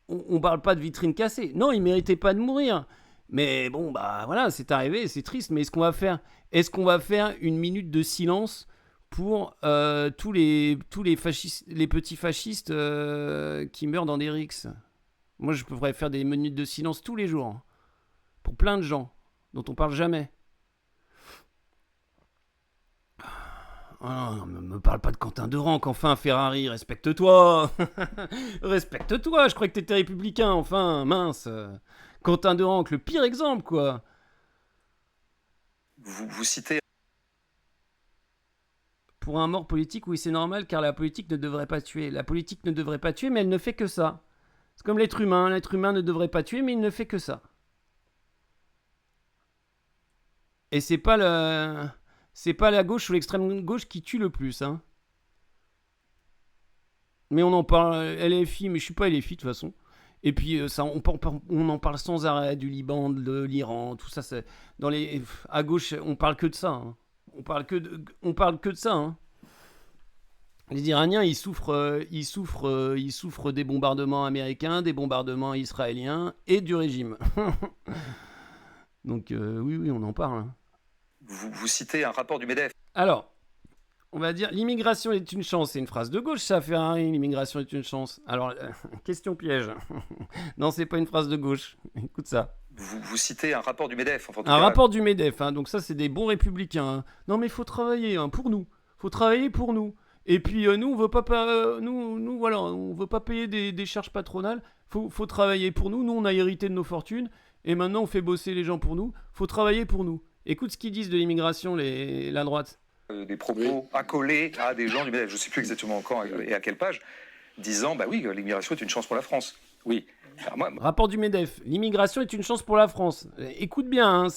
On parle pas de vitrine cassée. Non, il méritait pas de mourir. Mais bon, bah voilà, c'est arrivé, c'est triste. Mais est-ce qu'on va faire une minute de silence pour tous les fascistes, les petits fascistes qui meurent dans des rixes? Moi, je pourrais faire des minutes de silence tous les jours pour plein de gens dont on parle jamais. Oh non, ne me parle pas de Quentin de Ranc, enfin, Ferrari, respecte-toi. Respecte-toi, je croyais que t'étais républicain, enfin, mince. Quentin de Ranc, le pire exemple, quoi. Vous citez... Pour un mort politique, oui, c'est normal, car la politique ne devrait pas tuer. La politique ne devrait pas tuer, mais elle ne fait que ça. C'est comme l'être humain. L'être humain ne devrait pas tuer, mais il ne fait que ça. Et c'est pas la gauche ou l'extrême gauche qui tue le plus, hein. Mais on en parle, LFI, mais je suis pas LFI de toute façon. Et puis on en parle sans arrêt du Liban, de l'Iran, tout ça. À gauche, on parle que de ça. Hein. On parle que de ça. Hein. Les Iraniens, ils souffrent des bombardements américains, des bombardements israéliens et du régime. Donc oui, on en parle. Hein. Vous citez un rapport du MEDEF. Alors, on va dire l'immigration est une chance. C'est une phrase de gauche, ça, Ferrari. L'immigration est une chance. Alors, question piège. Non, c'est pas une phrase de gauche. Écoute ça. Vous citez un rapport du MEDEF. Rapport du MEDEF. Hein. Donc ça, c'est des bons républicains. Hein. Non, mais il faut travailler pour nous. Faut travailler pour nous. Et puis nous, on veut pas voilà, on veut pas payer des charges patronales. Faut travailler pour nous. Nous, on a hérité de nos fortunes. Et maintenant, on fait bosser les gens pour nous. Faut travailler pour nous. Écoute ce qu'ils disent de l'immigration, la droite. Des propos accolés à des gens du MEDEF, je ne sais plus exactement quand et à quelle page, disant, bah oui, l'immigration est une chance pour la France. Oui. Rapport du MEDEF, l'immigration est une chance pour la France. Écoute bien, hein,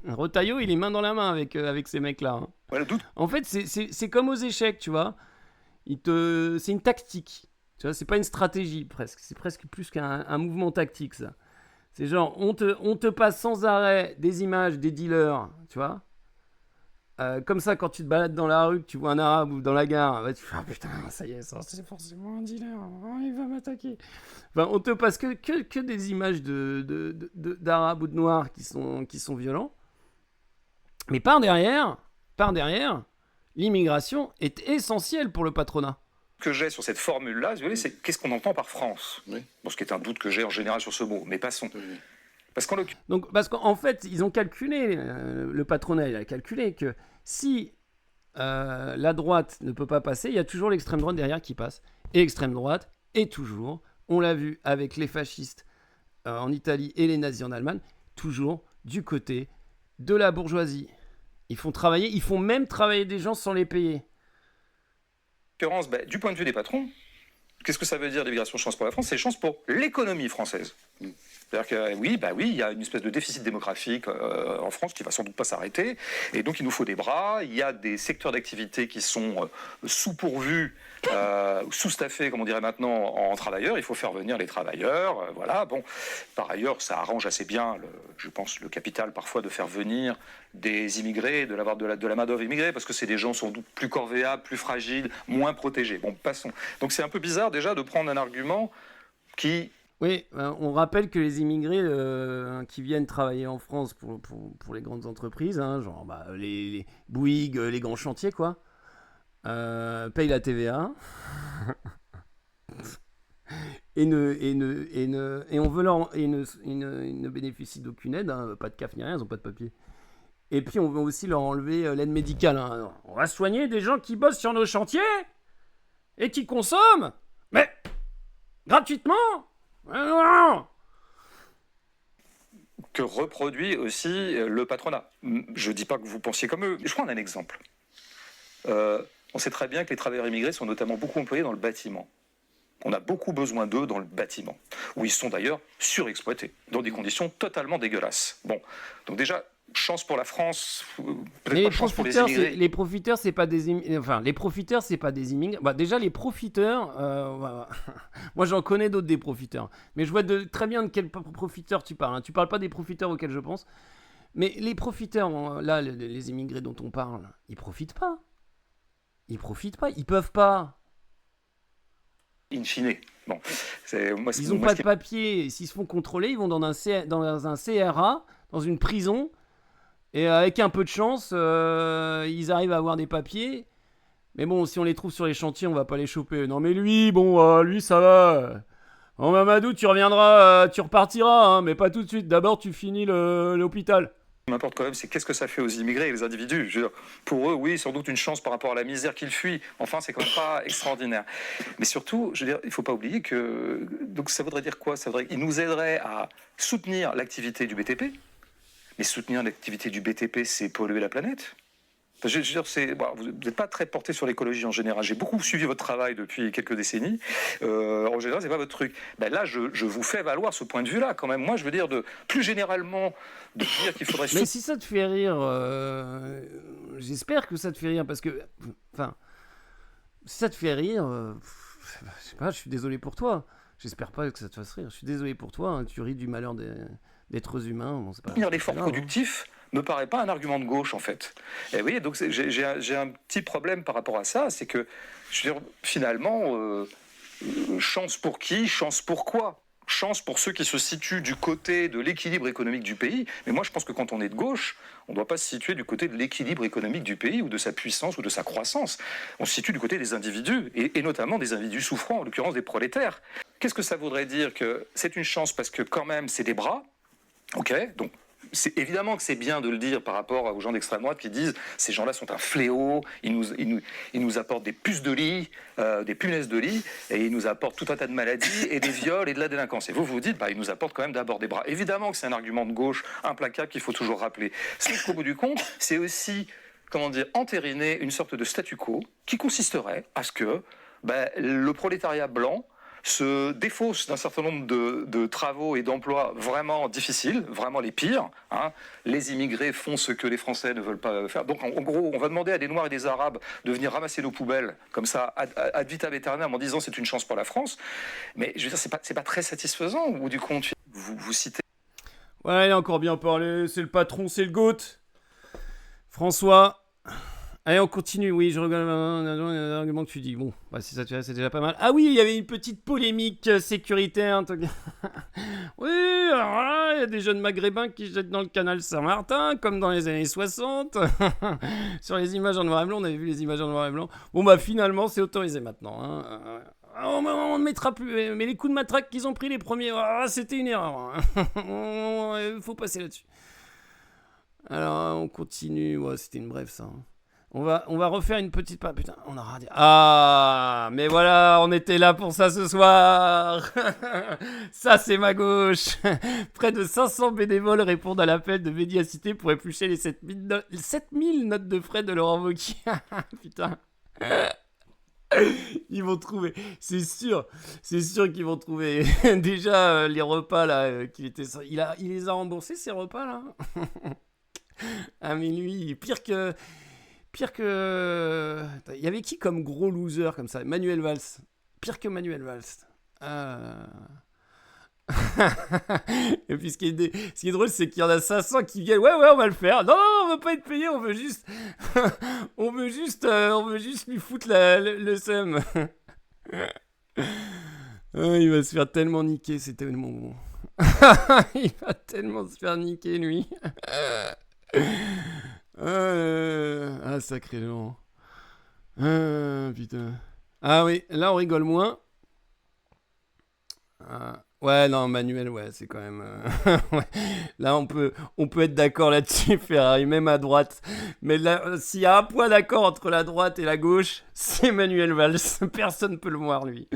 Retailleau, il est main dans la main avec ces mecs-là. Hein. Ouais, le doute. En fait, c'est comme aux échecs, tu vois. C'est une tactique. Tu vois, c'est pas une stratégie, presque. C'est presque plus qu'un mouvement tactique, ça. C'est genre, on te passe sans arrêt des images des dealers, tu vois. Comme ça, quand tu te balades dans la rue, que tu vois un arabe ou dans la gare, bah, tu fais, ah putain, ça y est, ça, c'est forcément un dealer, il va m'attaquer. Enfin, on te passe que des images d'arabes ou de noirs qui sont violents. Mais par derrière, l'immigration est essentielle pour le patronat. Que j'ai sur cette formule-là, vous voyez, c'est qu'est-ce qu'on entend par France. Oui. Bon, ce qui est un doute que j'ai en général sur ce mot, mais passons. Oui. Parce qu'en fait, ils ont calculé, le patronat il a calculé que si la droite ne peut pas passer, il y a toujours l'extrême droite derrière qui passe. Et l'extrême droite est toujours, on l'a vu avec les fascistes en Italie et les nazis en Allemagne, toujours du côté de la bourgeoisie. Ils font même travailler des gens sans les payer. Du point de vue des patrons, qu'est-ce que ça veut dire l'immigration chance pour la France? C'est chance pour l'économie française. C'est-à-dire que oui, il y a une espèce de déficit démographique en France qui va sans doute pas s'arrêter, et donc il nous faut des bras. Il y a des secteurs d'activité qui sont sous-pourvus, sous-staffés, comme on dirait maintenant, en travailleurs. Il faut faire venir les travailleurs, voilà. Bon, par ailleurs, ça arrange assez bien, je pense, le capital parfois de faire venir des immigrés, de la main-d'œuvre immigrée, parce que c'est des gens sans doute plus corvéables, plus fragiles, moins protégés. Bon, passons. Donc c'est un peu bizarre déjà de prendre un argument qui... Oui, on rappelle que les immigrés qui viennent travailler en France pour les grandes entreprises, hein, genre les Bouygues, les grands chantiers, quoi, payent la TVA et ne bénéficient d'aucune aide, hein, pas de CAF ni rien, ils n'ont pas de papier. Et puis on veut aussi leur enlever l'aide médicale. Hein. On va soigner des gens qui bossent sur nos chantiers et qui consomment, mais gratuitement. Que reproduit aussi le patronat. Je ne dis pas que vous pensiez comme eux. Je prends un exemple. On sait très bien que les travailleurs immigrés sont notamment beaucoup employés dans le bâtiment. On a beaucoup besoin d'eux dans le bâtiment, où ils sont d'ailleurs surexploités, dans des conditions totalement dégueulasses. Bon, donc déjà, chance pour la France, peut-être Mais pas chance pour les immigrés. les profiteurs, c'est pas des enfin, les profiteurs, c'est pas des immigrés. Bah, déjà, les profiteurs, moi j'en connais d'autres des profiteurs. Mais je vois très bien de quels profiteurs tu parles. Hein. Tu parles pas des profiteurs auxquels je pense. Mais les profiteurs, là, les immigrés dont on parle, ils profitent pas. Ils profitent pas. Ils peuvent pas. In fine. Bon, ils n'ont pas de papier. S'ils se font contrôler, ils vont dans un CRA, dans une prison. Et avec un peu de chance, ils arrivent à avoir des papiers. Mais bon, si on les trouve sur les chantiers, on va pas les choper. Non mais lui, bon, lui ça va. Oh Mamadou, tu reviendras, tu repartiras, hein, mais pas tout de suite. D'abord, tu finis l'hôpital. Ce qui m'importe quand même, c'est qu'est-ce que ça fait aux immigrés et les individus. Je veux dire, pour eux, oui, sans doute une chance par rapport à la misère qu'ils fuient. Enfin, c'est quand même pas extraordinaire. Mais surtout, je veux dire, il faut pas oublier que... Donc ça voudrait dire quoi? Ça voudrait qu'ils nous aideraient à soutenir l'activité du BTP. Mais soutenir l'activité du BTP, c'est polluer la planète. Enfin, je veux dire, vous n'êtes pas très porté sur l'écologie en général. J'ai beaucoup suivi votre travail depuis quelques décennies. En général, c'est pas votre truc. Ben là, je vous fais valoir ce point de vue-là, quand même. Moi, je veux dire, plus généralement, de dire qu'il faudrait... Mais si ça te fait rire, j'espère que ça te fait rire, parce que... Enfin, si ça te fait rire, je sais pas, je suis désolé pour toi. J'espère pas que ça te fasse rire. Je suis désolé pour toi, hein, tu ris du malheur d'êtres humains. Bon, c'est pas... L'effort productif me paraît pas un argument de gauche, en fait. Et oui, donc j'ai un petit problème par rapport à ça, c'est que, je veux dire, finalement, chance pour qui, chance pour quoi? Chance pour ceux qui se situent du côté de l'équilibre économique du pays. Mais moi, je pense que quand on est de gauche, on ne doit pas se situer du côté de l'équilibre économique du pays ou de sa puissance ou de sa croissance. On se situe du côté des individus, et notamment des individus souffrants, en l'occurrence des prolétaires. Qu'est-ce que ça voudrait dire? Que c'est une chance parce que quand même, c'est des bras. Ok, donc c'est évidemment que c'est bien de le dire par rapport aux gens d'extrême droite qui disent ces gens-là sont un fléau, ils nous apportent des puces de lit, des punaises de lit, et ils nous apportent tout un tas de maladies et des viols et de la délinquance. Et vous vous dites, ils nous apportent quand même d'abord des bras. Évidemment que c'est un argument de gauche implacable qu'il faut toujours rappeler. Sauf qu'au bout du compte, c'est aussi, entériner une sorte de statu quo qui consisterait à ce que le prolétariat blanc se défausse d'un certain nombre de travaux et d'emplois vraiment difficiles, vraiment les pires. Hein. Les immigrés font ce que les Français ne veulent pas faire. Donc, en gros, on va demander à des Noirs et des Arabes de venir ramasser nos poubelles, comme ça, ad vitam aeternam, en disant c'est une chance pour la France. Mais je veux dire, c'est pas très satisfaisant, au bout du compte. Vous citez... Ouais, il a encore bien parlé. C'est le patron, c'est le GOAT. François... Allez, on continue. Oui, je regarde un argument que tu dis. Bon, si ça te fait, c'est déjà pas mal. Ah oui, il y avait une petite polémique sécuritaire. Oui, alors là, il y a des jeunes maghrébins qui jettent dans le canal Saint-Martin, comme dans les années 60. Sur les images en noir et blanc, on avait vu les images en noir et blanc. Bon, finalement, c'est autorisé maintenant. Hein. On ne mettra plus. Mais les coups de matraque qu'ils ont pris les premiers, c'était une erreur. Il faut passer là-dessus. Alors, on continue. Ouais, c'était une brève, ça. Hein. On va refaire une petite... Putain, on aura dit... Ah, mais voilà, on était là pour ça ce soir. Ça, c'est ma gauche. Près de 500 bénévoles répondent à l'appel de Médiacité pour éplucher les 7000 notes de frais de Laurent Wauquiez. Putain. Ils vont trouver, c'est sûr qu'ils vont trouver. Déjà, les repas, là, il les a remboursés, ces repas, là. Ah, mais lui, pire que... Il y avait qui comme gros loser comme ça? Manuel Valls. Pire que Manuel Valls. Et puis ce qui est drôle, c'est qu'il y en a 500 qui viennent. Ouais, on va le faire. Non, on veut pas être payé, on veut juste... on veut juste lui foutre le seum. Il va se faire tellement niquer, c'est tellement bon. Il va tellement se faire niquer, lui. Sacré Laurent. Putain. Ah oui, là on rigole moins. Ouais, non, Manuel, ouais, c'est quand même... ouais. Là, on peut être d'accord là-dessus, Ferrari, même à droite. Mais là, s'il y a un point d'accord entre la droite et la gauche, c'est Manuel Valls. Personne ne peut le voir, lui.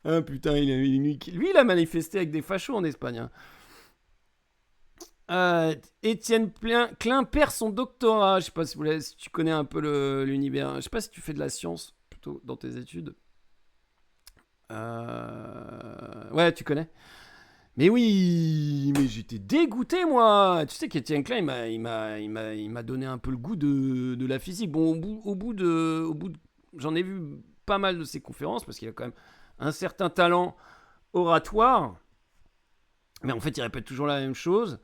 Ah, putain, lui, il a manifesté avec des fachos en Espagne. Hein. Étienne Klein perd son doctorat. Je sais pas si tu connais un peu l'univers. Je sais pas si tu fais de la science plutôt dans tes études. Ouais, tu connais. Mais oui, mais j'étais dégoûté, moi. Tu sais qu'Étienne Klein, il m'a donné un peu le goût de la physique. Bon, au bout de, j'en ai vu pas mal de ses conférences parce qu'il a quand même un certain talent oratoire. Mais en fait, il répète toujours la même chose.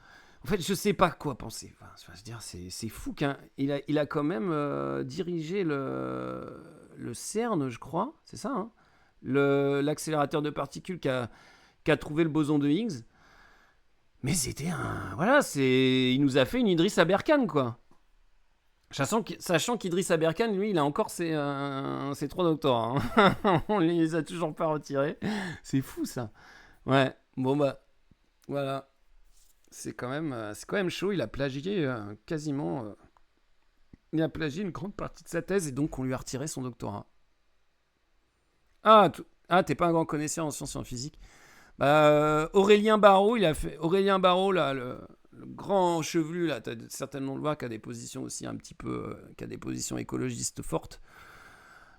En fait, je sais pas quoi penser. Enfin, je veux dire, c'est fou il a quand même dirigé le CERN, je crois. C'est ça, hein, l'accélérateur de particules qui a trouvé le boson de Higgs. Mais c'était un... Voilà, il nous a fait une Idriss Aberkan, quoi. Sachant qu'Idriss Aberkan, lui, il a encore ses 3 doctorats. Hein. On les a toujours pas retirés. C'est fou, ça. Ouais, bon, bah, voilà. C'est quand même chaud. Il a plagié quasiment... il a plagié une grande partie de sa thèse et donc on lui a retiré son doctorat. Ah, t'es pas un grand connaisseur en sciences et en physique. Bah, Aurélien Barraud, Aurélien Barraud, là, le grand chevelu, là, t'as certainement le voir, qui a des positions aussi un petit peu, qui a des positions écologistes fortes,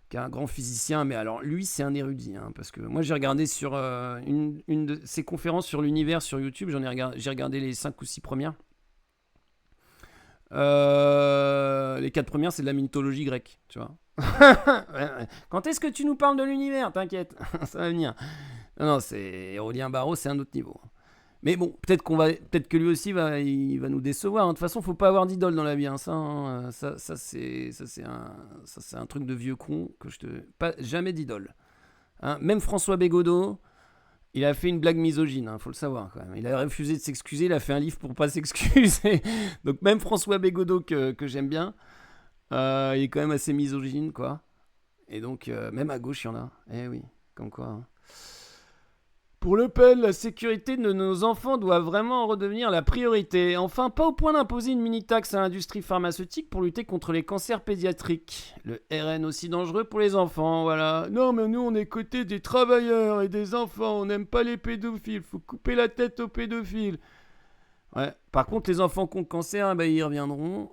qui est un grand physicien, mais alors lui, c'est un érudit, hein, parce que moi, j'ai regardé sur une de ses conférences sur l'univers sur YouTube, j'ai regardé les 5 ou 6 premières. Les 4 premières, c'est de la mythologie grecque, tu vois. Quand est-ce que tu nous parles de l'univers? T'inquiète, ça va venir. Non, c'est Aurélien Barraud, c'est un autre niveau. Mais bon, peut-être que lui aussi il va nous décevoir. De toute façon, faut pas avoir d'idole dans la vie. Hein. Ça, c'est un truc de vieux con que jamais d'idole. Hein. Même François Bégodeau, il a fait une blague misogyne. Faut le savoir quand même. Il a refusé de s'excuser. Il a fait un livre pour pas s'excuser. Donc même François Bégodeau que j'aime bien, il est quand même assez misogyne, quoi. Et donc même à gauche, il y en a. Eh oui, comme quoi. Hein. Pour Le Pen, la sécurité de nos enfants doit vraiment redevenir la priorité. Enfin, pas au point d'imposer une mini-taxe à l'industrie pharmaceutique pour lutter contre les cancers pédiatriques. Le RN aussi dangereux pour les enfants, voilà. Non, mais nous, on est côté des travailleurs et des enfants. On n'aime pas les pédophiles. Faut couper la tête aux pédophiles. Ouais. Par contre, les enfants qui ont le cancer, ils reviendront.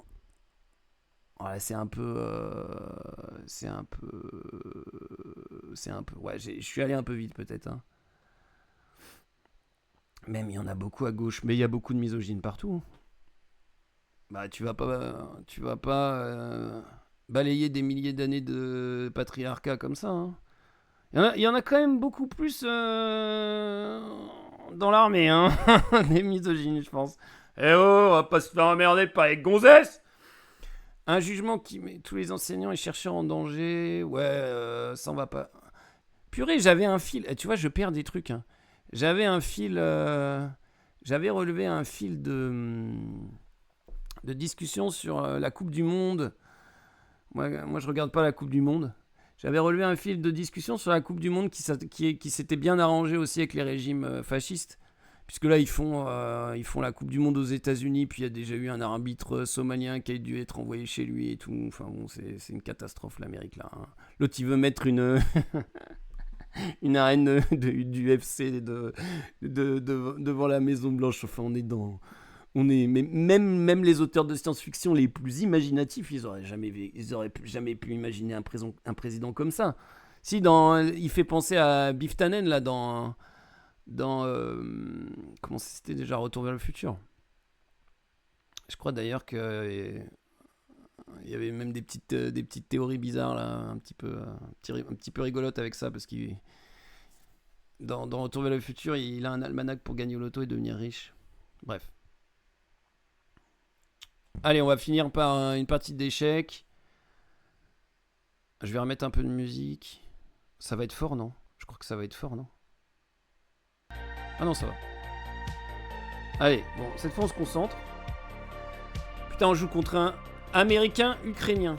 Ouais, c'est un peu... Ouais, je suis allé un peu vite, peut-être, hein. Même il y en a beaucoup à gauche, mais il y a beaucoup de misogynes partout. Bah tu vas pas balayer des milliers d'années de patriarcat comme ça. Hein. Il y en a quand même beaucoup plus dans l'armée, hein. Des misogynes, je pense. Eh oh, on va pas se faire emmerder par les gonzesses. Un jugement qui met tous les enseignants et chercheurs en danger. Ouais, ça en va pas. Purée, j'avais un fil. Tu vois, je perds des trucs, hein. J'avais relevé un fil de discussion sur la Coupe du Monde. Moi, je regarde pas la Coupe du Monde. J'avais relevé un fil de discussion sur la Coupe du Monde qui s'était bien arrangé aussi avec les régimes fascistes. Puisque là, ils font la Coupe du Monde aux États-Unis, puis il y a déjà eu un arbitre somalien qui a dû être envoyé chez lui et tout. Enfin bon, c'est une catastrophe, l'Amérique, là. Hein. L'autre, il veut mettre une arène du UFC devant la Maison Blanche. Enfin, mais même les auteurs de science-fiction les plus imaginatifs, ils auraient jamais pu imaginer un président comme ça. Si il fait penser à Biff Tannen là dans comment c'était déjà, Retour vers le futur. Je crois d'ailleurs que il y avait même des petites théories bizarres là, un petit peu rigolotes avec ça, parce qu'il dans Retour vers le futur, il a un almanach pour gagner au loto et devenir riche. Bref. Allez, on va finir par une partie d'échecs. Je vais remettre un peu de musique. Ça va être fort, non? Je crois que ça va être fort, non? Ah non, ça va. Allez, bon, cette fois on se concentre. Putain, on joue contre un Américain ukrainien.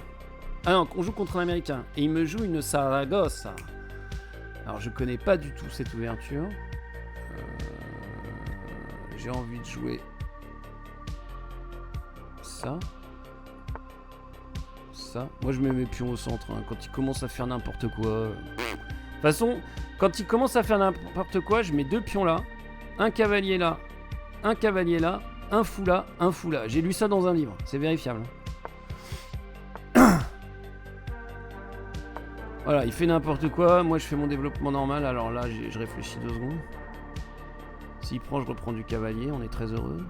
Ah non, on joue contre un Américain. Et il me joue une Saragossa. Alors je connais pas du tout cette ouverture. J'ai envie de jouer ça. Moi je mets mes pions au centre, hein. Quand il commence à faire n'importe quoi. De toute façon, quand il commence à faire n'importe quoi, je mets 2 pions là, un cavalier là, un fou là, un fou là. J'ai lu ça dans un livre, c'est vérifiable. Voilà, il fait n'importe quoi, moi je fais mon développement normal, alors là je réfléchis 2 secondes. S'il prend, je reprends du cavalier, on est très heureux.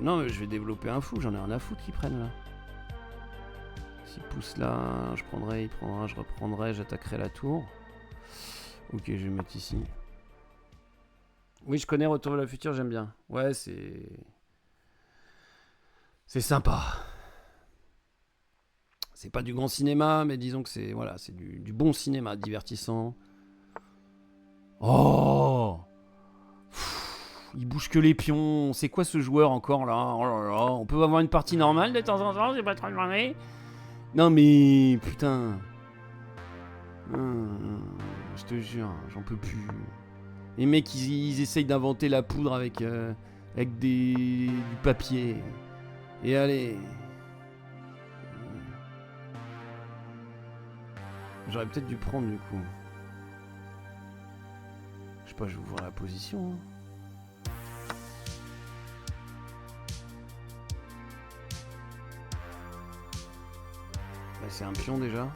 Non, mais je vais développer un fou, j'en ai rien à foutre qu'ils prennent là. S'il pousse là, je prendrai, il prendra, je reprendrai, j'attaquerai la tour. Ok, je vais mettre ici. Oui, je connais Retour vers le futur, j'aime bien. Ouais, c'est sympa. C'est pas du grand cinéma, mais disons que c'est voilà, c'est du bon cinéma, divertissant. Oh, il bouge que les pions. C'est quoi ce joueur encore là? Oh là là. On peut avoir une partie normale de temps en temps, j'ai pas trop demandé. Non mais putain. Je te jure, j'en peux plus. Les mecs, ils essayent d'inventer la poudre avec du papier. Et allez. J'aurais peut-être dû prendre du coup. Je sais pas, je vais ouvrir la position. Bah, c'est un pion déjà.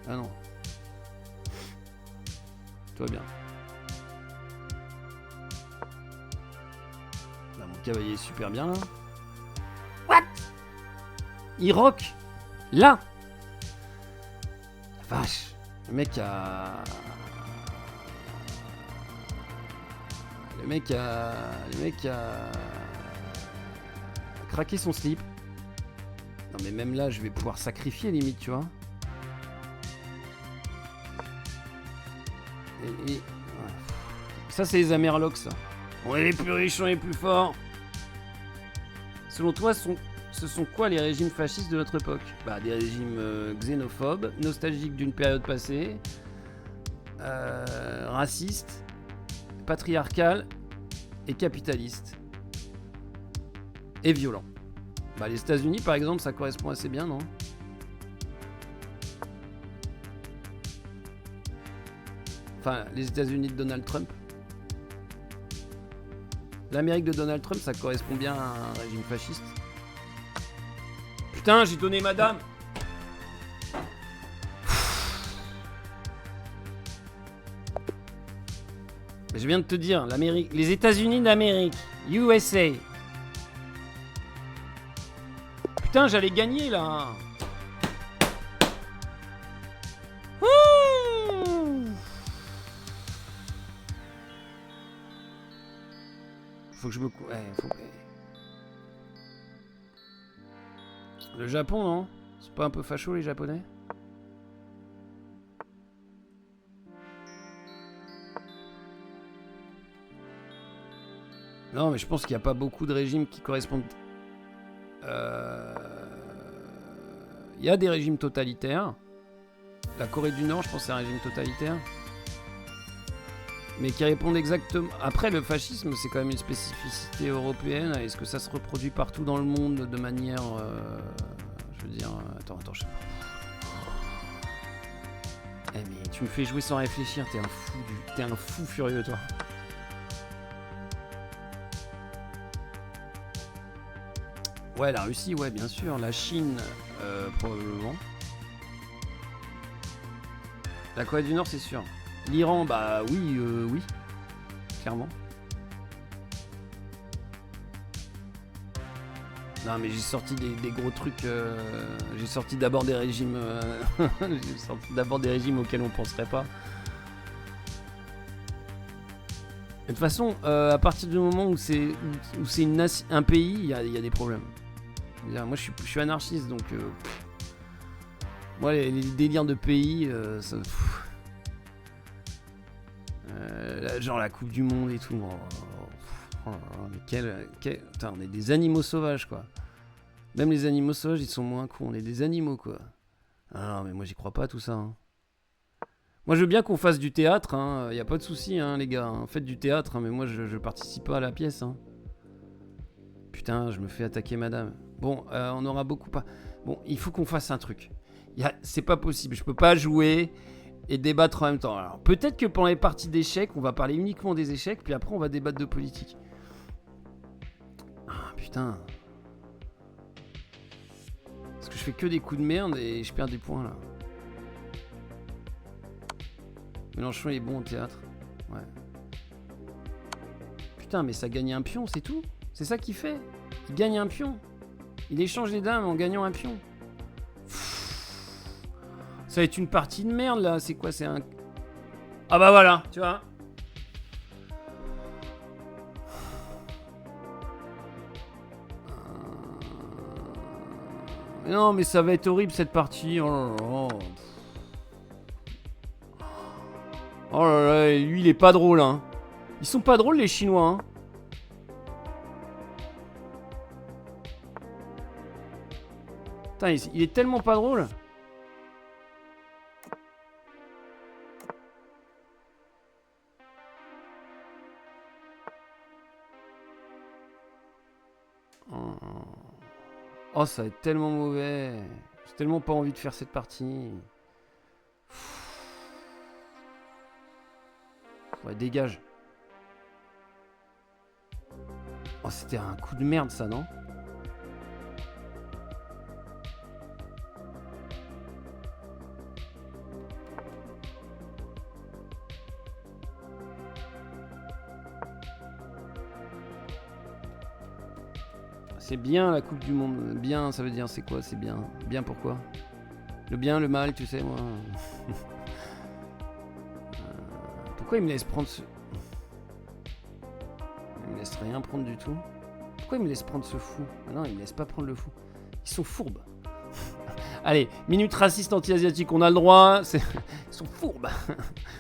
Ah non. Tout va bien. Là, mon cavalier est super bien là. What? Il rock là. La vache. Le mec a craqué son slip. Non mais même là, je vais pouvoir sacrifier limite, tu vois. Et ça, c'est les Amerlocs, ça. On est les plus riches, on est les plus forts. Selon toi, ce sont quoi les régimes fascistes de notre époque? Bah, des régimes xénophobes, nostalgiques d'une période passée, racistes, patriarcales et capitalistes. Et violents. Bah, les États-Unis, par exemple, ça correspond assez bien, non? Enfin, les États-Unis de Donald Trump. L'Amérique de Donald Trump, ça correspond bien à un régime fasciste. Putain, j'ai donné madame. Je viens de te dire, l'Amérique, les États-Unis d'Amérique, USA. Putain, j'allais gagner là. Faut que je me... Le Japon, non? C'est pas un peu facho, les Japonais? Non, mais je pense qu'il n'y a pas beaucoup de régimes qui correspondent... Il y a des régimes totalitaires. La Corée du Nord, je pense que c'est un régime totalitaire. Mais qui répondent exactement... Après, le fascisme, c'est quand même une spécificité européenne. Est-ce que ça se reproduit partout dans le monde de manière... je veux dire... Attends, je sais pas. Eh mais tu me fais jouer sans réfléchir, t'es un fou furieux, toi. Ouais, la Russie, ouais, bien sûr. La Chine, probablement. La Corée du Nord, c'est sûr. L'Iran, bah oui, oui. Clairement. Non, mais j'ai sorti des gros trucs. J'ai sorti d'abord des régimes. J'ai sorti d'abord des régimes auxquels on penserait pas. De toute façon, à partir du moment où c'est un pays, il y a des problèmes. Moi, je suis anarchiste, donc moi, les délires de pays, ça. Genre la Coupe du Monde et tout. Mais putain, on est des animaux sauvages, quoi. Même les animaux sauvages, ils sont moins cons. On est des animaux, quoi. Ah non, mais moi, j'y crois pas, tout ça. Hein. Moi, je veux bien qu'on fasse du théâtre, hein. Y a pas de souci, hein, les gars. Hein. Faites du théâtre, hein, mais moi, je participe pas à la pièce. Hein. Putain, je me fais attaquer, madame. Bon, on aura beaucoup pas... Bon, il faut qu'on fasse un truc. C'est pas possible. Je peux pas jouer et débattre en même temps. Alors, peut-être que pendant les parties d'échecs, on va parler uniquement des échecs, puis après, on va débattre de politique. Ah, putain. Parce que je fais que des coups de merde et je perds des points, là. Mélenchon est bon au théâtre. Ouais. Putain, mais ça gagne un pion, c'est tout. C'est ça qu'il fait. Il gagne un pion. Il échange les dames en gagnant un pion. Ça va être une partie de merde, là. C'est quoi? C'est un... Ah bah voilà, tu vois. Non, mais ça va être horrible, cette partie. Oh là là. Oh là là, lui, il est pas drôle, hein. Ils sont pas drôles, les Chinois, hein. Putain, il est tellement pas drôle. Oh, ça va être tellement mauvais. J'ai tellement pas envie de faire cette partie. Ouais, dégage. Oh, c'était un coup de merde, ça, non? C'est bien la Coupe du Monde. Bien, ça veut dire c'est quoi? C'est bien. Bien pourquoi? Le bien, le mal, tu sais, moi. Pourquoi il me laisse prendre ce... Il me laisse rien prendre du tout. Pourquoi il me laisse prendre ce fou? Ah non, il me laisse pas prendre le fou. Ils sont fourbes. Allez, minute raciste anti-asiatique, on a le droit. Ils sont fourbes.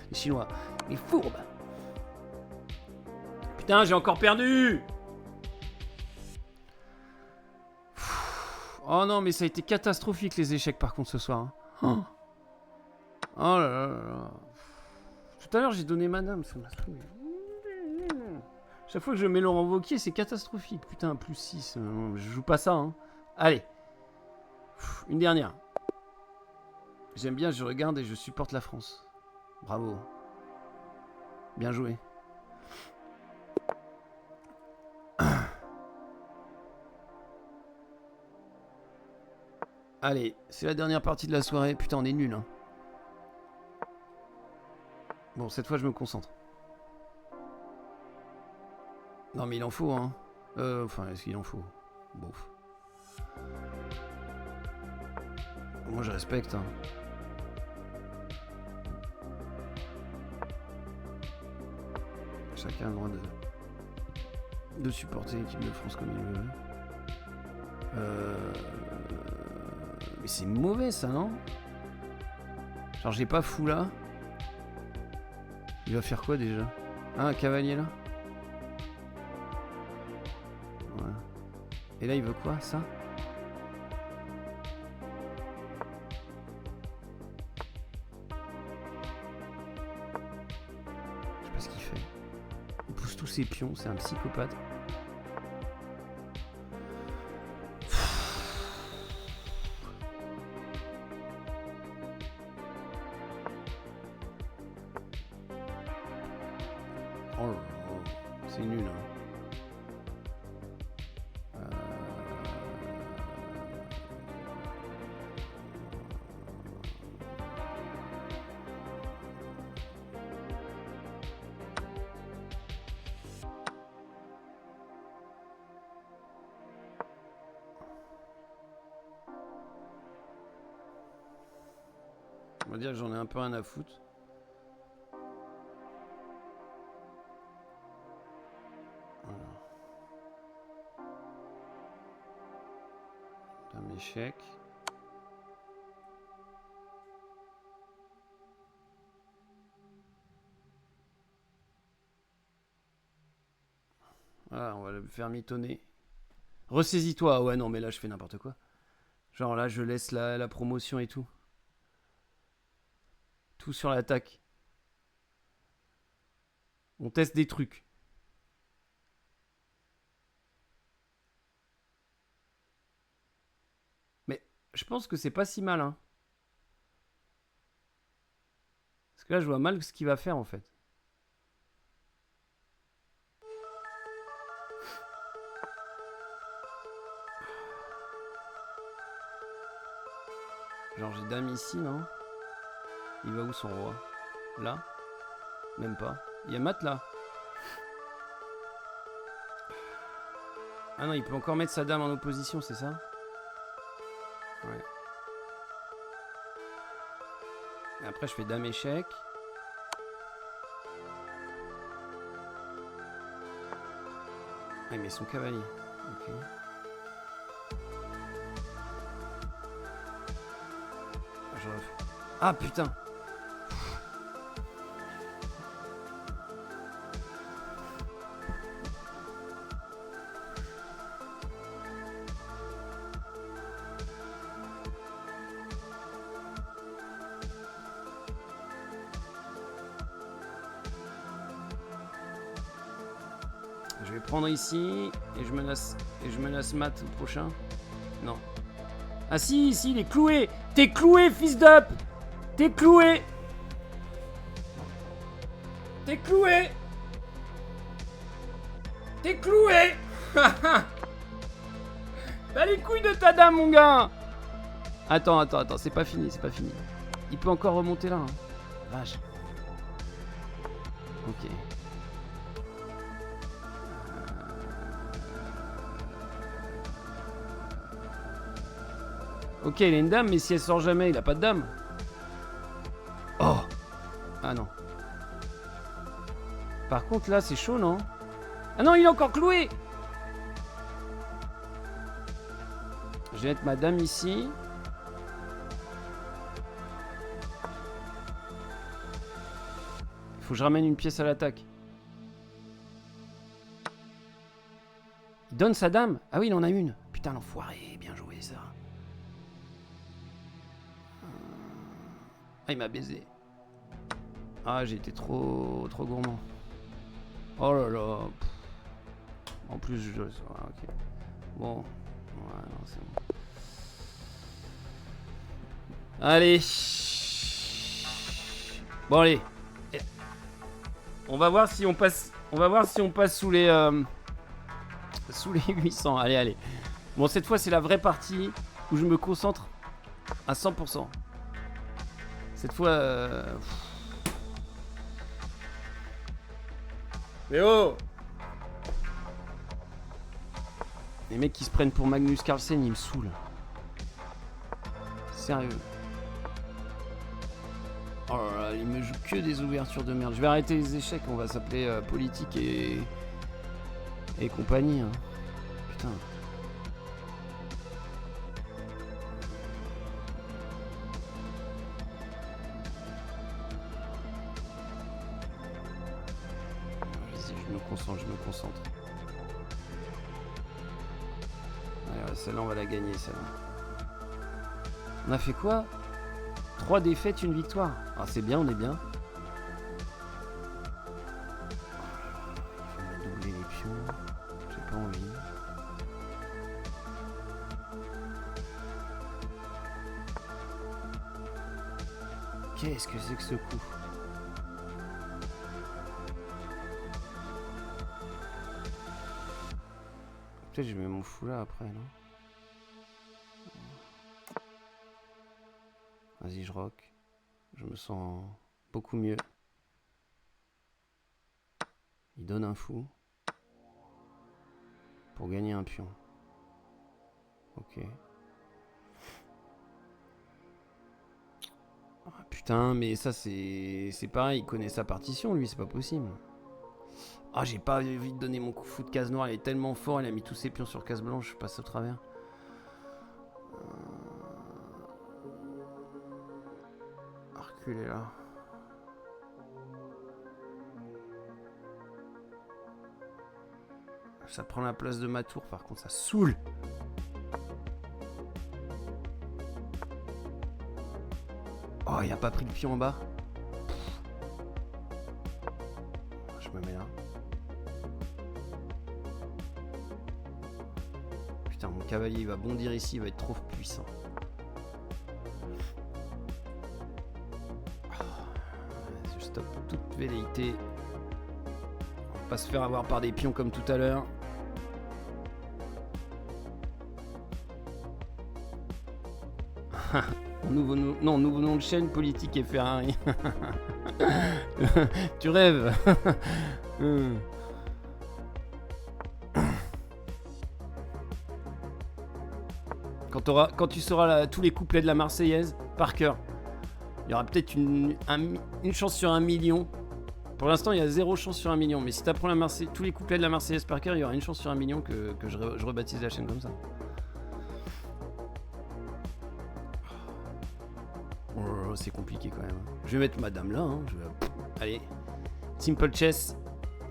Les Chinois. Les fourbes. Putain, j'ai encore perdu. Oh non, mais ça a été catastrophique les échecs par contre ce soir. Hein. Oh là là là là. Tout à l'heure j'ai donné madame. Ça m'a saoulé. Chaque fois que je mets Laurent Wauquiez, c'est catastrophique. Putain, plus 6. Je joue pas ça. Hein. Allez. Une dernière. J'aime bien, je regarde et je supporte la France. Bravo. Bien joué. Allez, c'est la dernière partie de la soirée. Putain, on est nul. Hein. Bon, cette fois, je me concentre. Non, mais il en faut, hein. Enfin, est-ce qu'il en faut? Bof. Moi, je respecte, hein. Chacun a le droit de supporter l'équipe de France comme il veut. Mais c'est mauvais ça, non? Genre j'ai pas fou là. Il va faire quoi déjà? Ah, un cavalier là? Ouais. Et là il veut quoi, ça? Je sais pas ce qu'il fait. Il pousse tous ses pions, c'est un psychopathe. C'est nul, hein. On va dire que j'en ai un peu rien à foutre. Un échec. Voilà, on va le faire mitonner. Ressaisis-toi. Ouais, non, mais là, je fais n'importe quoi. Genre là, je laisse la promotion et tout. Tout sur l'attaque. On teste des trucs. Je pense que c'est pas si mal, hein. Parce que là, je vois mal ce qu'il va faire, en fait. Genre, j'ai dame ici, non? Il va où, son roi? Là? Même pas. Il y a Matt là. Ah non, il peut encore mettre sa dame en opposition, c'est ça? Ouais. Et après, je fais dame échec. Ah, mais son cavalier. Ok. Ah putain. Je vais prendre ici et je menace Matt au prochain. Non. Ah si, il est cloué. T'es cloué, fils d'up. T'es cloué. T'es cloué. T'es cloué. T'as les couilles de ta dame, mon gars. Attends, c'est pas fini. Il peut encore remonter là. Hein. Vache. Ok. Ok, il a une dame, mais si elle sort jamais, il a pas de dame. Oh. Ah non. Par contre, là, c'est chaud, non? Ah non, il est encore cloué. Je vais mettre ma dame ici. Il faut que je ramène une pièce à l'attaque. Il donne sa dame. Ah oui, il en a une. Putain, l'enfoiré. Bien joué, ça. Ah, il m'a baisé. Ah, j'ai été trop gourmand. Oh là là. En plus, je... Ah, ok. Bon. Ouais, non, c'est bon. Allez. Bon, allez. On va voir si on passe... sous les... Sous les 800. Allez. Bon, cette fois, c'est la vraie partie où je me concentre à 100%. Cette fois... Mais oh! Les mecs qui se prennent pour Magnus Carlsen, ils me saoulent. Sérieux. Oh là là, ils me jouent que des ouvertures de merde. Je vais arrêter les échecs, on va s'appeler politique et compagnie. Hein. Putain. Je me concentre. Allez, celle-là, on va la gagner, celle-là. On a fait quoi? 3 défaites, 1 victoire. Ah, c'est bien, on est bien. Il faut me doubler les pions. J'ai pas envie. Qu'est-ce que c'est que ce coup? Peut-être je mets mon fou là après, non? Vas-y, je rock. Je me sens beaucoup mieux. Il donne un fou. Pour gagner un pion. Ok. Ah, putain, mais ça c'est pareil, il connaît sa partition, lui, c'est pas possible. Ah, j'ai pas envie de donner mon coup fou de case noire, il est tellement fort, il a mis tous ses pions sur case blanche, je passe au travers. Reculer là. Ça prend la place de ma tour, par contre, ça saoule. Oh, il a pas pris le pion en bas. Je me mets là. Putain, mon cavalier il va bondir ici, il va être trop puissant. Je stoppe toute velléité. On va pas se faire avoir par des pions comme tout à l'heure. Nouveau nom de chaîne, politique et Ferrari. Tu rêves. Quand tu sauras tous les couplets de la Marseillaise par cœur, il y aura peut-être une chance sur 1 million. Pour l'instant, il y a 0 chance sur 1 million. Mais si tu apprends tous les couplets de la Marseillaise par cœur, il y aura une chance sur 1 million que je rebaptise la chaîne comme ça. Oh, c'est compliqué quand même. Je vais mettre madame là. Hein. Allez. Simple Chess.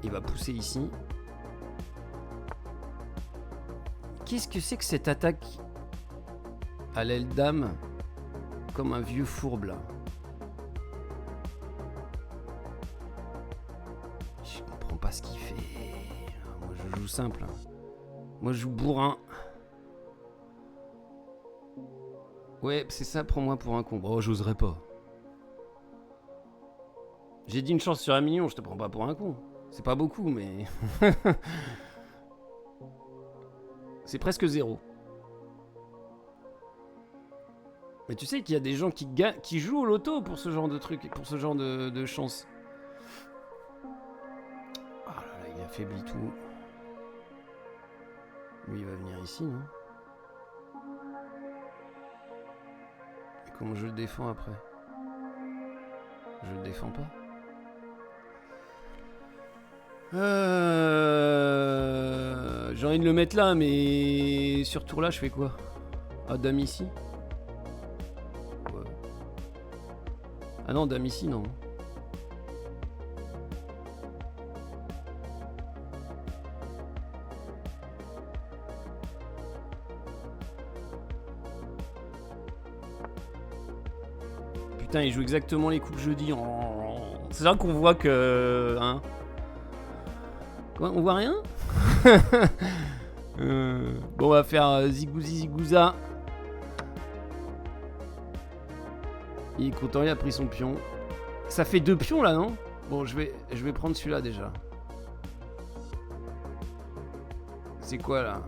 Il va pousser ici. Qu'est-ce que c'est que cette attaque à l'aile dame comme un vieux fourbe là? Je comprends pas ce qu'il fait. Moi je joue simple. Moi je joue bourrin. Ouais, c'est ça, prends-moi pour un con. Oh, j'oserais pas. J'ai dit une chance sur 1 million, je te prends pas pour un con. C'est pas beaucoup, mais... c'est presque 0. Mais tu sais qu'il y a des gens qui jouent au loto pour ce genre de truc, pour ce genre de chance. Ah là là, il affaiblit tout. Lui, il va venir ici, non? Et comment je le défends après? Je le défends pas. J'ai envie de le mettre là, mais sur tour là, je fais quoi? Ah, dame ici? Ouais. Ah non, dame ici, non. Putain, il joue exactement les coups que je dis. C'est là qu'on voit que... Hein? Quoi, on voit rien? Bon, on va faire zigouzi zigouza. Il est content, il a pris son pion. Ça fait 2 pions là, non? Bon, je vais prendre celui-là déjà. C'est quoi là?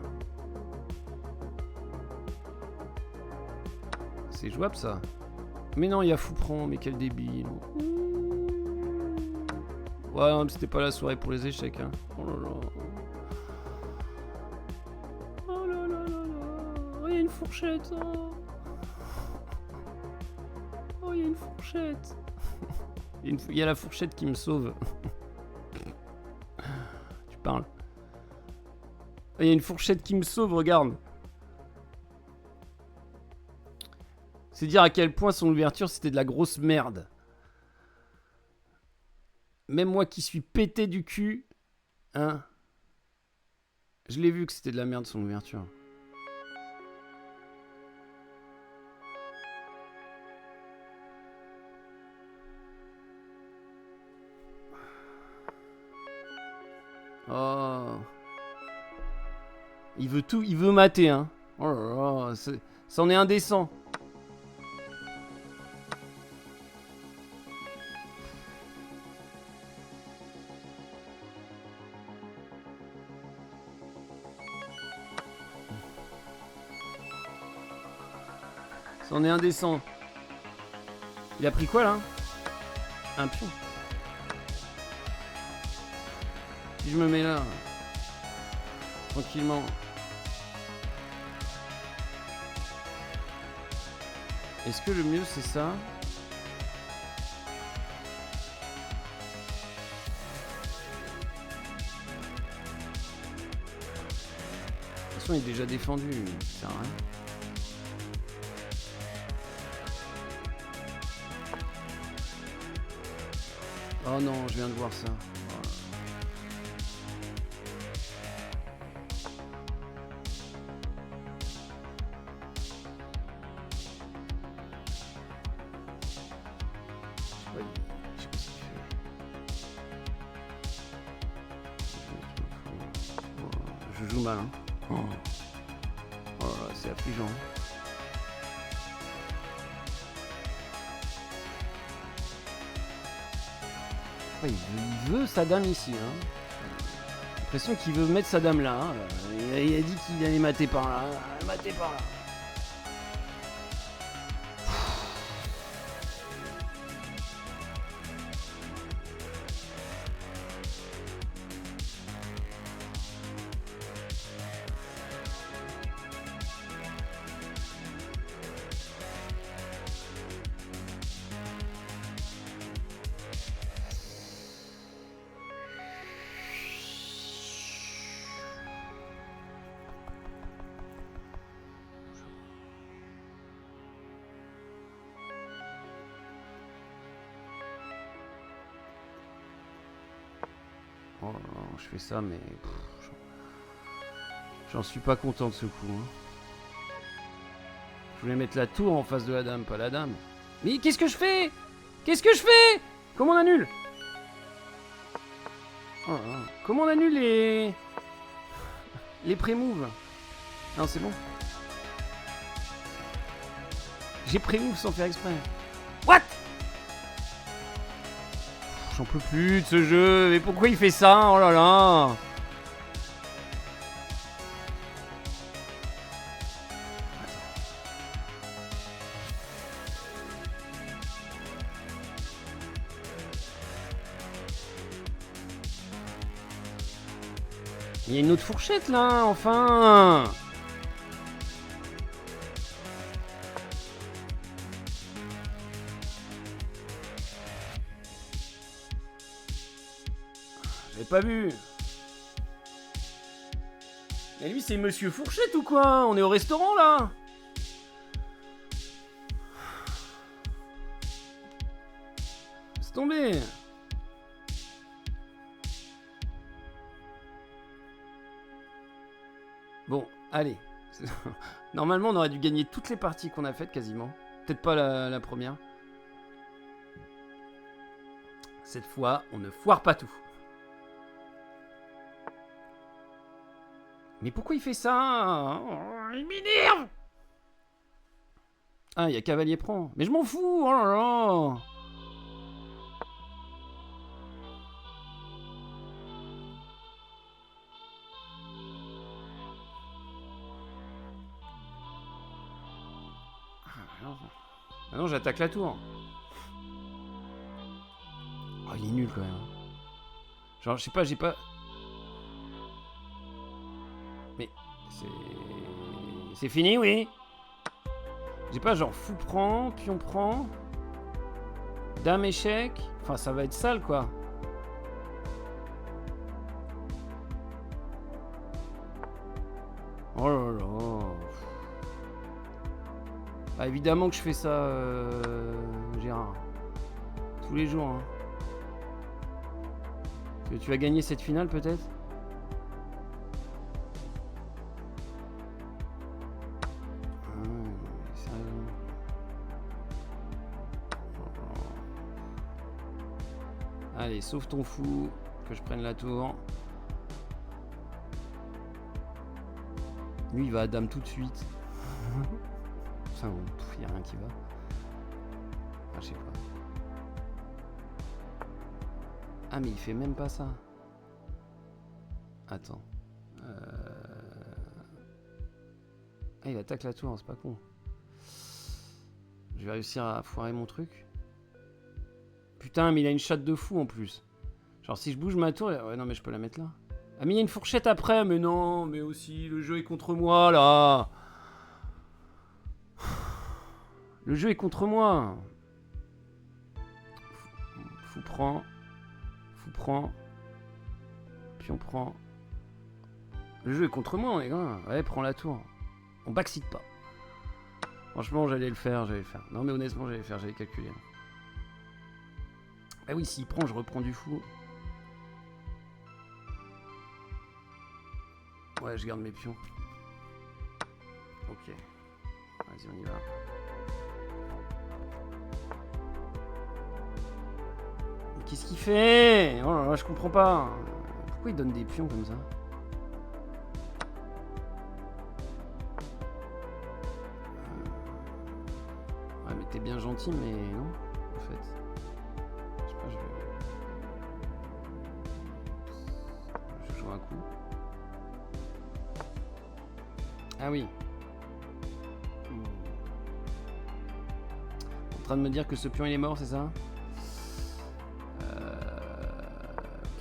C'est jouable ça? Mais non, il y a fou prend, mais quel débile. Ouais, non, c'était pas la soirée pour les échecs. Hein. Oh là là. Oh là là là là. Oh, il y a une fourchette. Oh, oh il y a une fourchette. Il y a la fourchette qui me sauve. Tu parles. Oh, il y a une fourchette qui me sauve, regarde. C'est dire à quel point son ouverture, c'était de la grosse merde. Même moi qui suis pété du cul, hein, je l'ai vu que c'était de la merde son ouverture. Oh. Il veut tout, il veut mater, hein. Oh là là, c'en est indécent. C'en est indécent. Il a pris quoi là? Un pion. Si je me mets là, tranquillement. Est-ce que le mieux c'est ça? De toute façon il est déjà défendu, ça sert à rien. Oh non, je viens de voir ça. Je sais pas ce qu'il fait. Je joue mal, hein. Oh là, c'est affligeant. Il veut sa dame ici, hein. J'ai l'impression qu'il veut mettre sa dame là. Hein. Il a dit qu'il allait mater par là. Mater par là. Oh là là, je fais ça, mais... J'en suis pas content de ce coup. Hein. Je voulais mettre la tour en face de la dame, pas la dame. Mais qu'est-ce que je fais? Qu'est-ce que je fais? Comment on annule? Oh là là. Comment on annule les pré-moves? Non, c'est bon. J'ai pré-move sans faire exprès. What? J'en peux plus de ce jeu. Mais pourquoi il fait ça? Oh là là. Il y a une autre fourchette là, enfin. J'avais pas vu. Mais lui c'est Monsieur Fourchette ou quoi? On est au restaurant là. Laisse tomber. Bon, allez. Normalement, on aurait dû gagner toutes les parties qu'on a faites quasiment. Peut-être pas la première. Cette fois, on ne foire pas tout. Mais pourquoi il fait ça? Oh, il m'énerve. Ah, il y a cavalier prend. Mais je m'en fous. Oh là là. Ah non, j'attaque la tour. Oh, il est nul quand même. Genre, je sais pas, j'ai pas... Mais... C'est fini, oui. J'ai pas genre fou prend, pion prend... Dame échec... Enfin, ça va être sale, quoi. Oh là là... Bah évidemment que je fais ça, Gérard. Tous les jours. Hein. Que tu vas gagner cette finale peut-être? Sérieusement. Allez, sauve ton fou. Que je prenne la tour. Lui il va à dame tout de suite. Ça, il n'y a rien qui va. Ah, je sais pas. Ah, mais il fait même pas ça. Attends. Ah, il attaque la tour, c'est pas con. Je vais réussir à foirer mon truc. Putain, mais il a une chatte de fou en plus. Genre, si je bouge ma tour... Ouais, non, mais je peux la mettre là. Ah, mais il y a une fourchette après. Mais non, mais aussi, le jeu est contre moi, là. Le jeu est contre moi. Fou prend. Puis on prend. Le jeu est contre moi, les gars. Ouais, prends la tour. On backseat pas. Franchement, j'allais le faire. Non, mais honnêtement, j'allais calculer. Ah oui, s'il prend, je reprends du fou. Ouais, je garde mes pions. Ok. Vas-y, on y va. Qu'est-ce qu'il fait? Oh là là, je comprends pas. Pourquoi il donne des pions comme ça? Ouais, mais t'es bien gentil, mais non, en fait. Je sais pas, je joue un coup. Ah oui. En train de me dire que ce pion il est mort, c'est ça?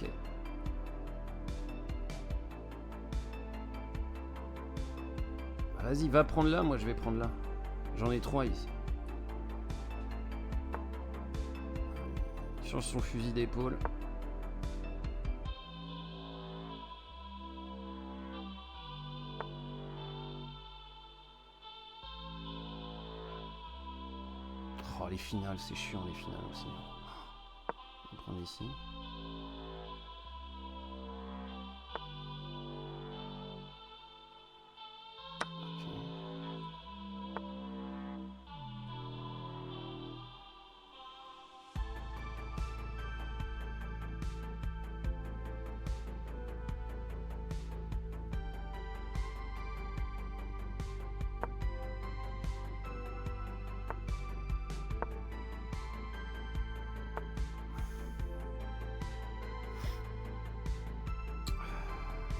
Ok. Bah, vas-y, va prendre là, moi je vais prendre là. J'en ai 3 ici. Il change son fusil d'épaule. Oh, les finales, c'est chiant les finales aussi. On va prendre ici.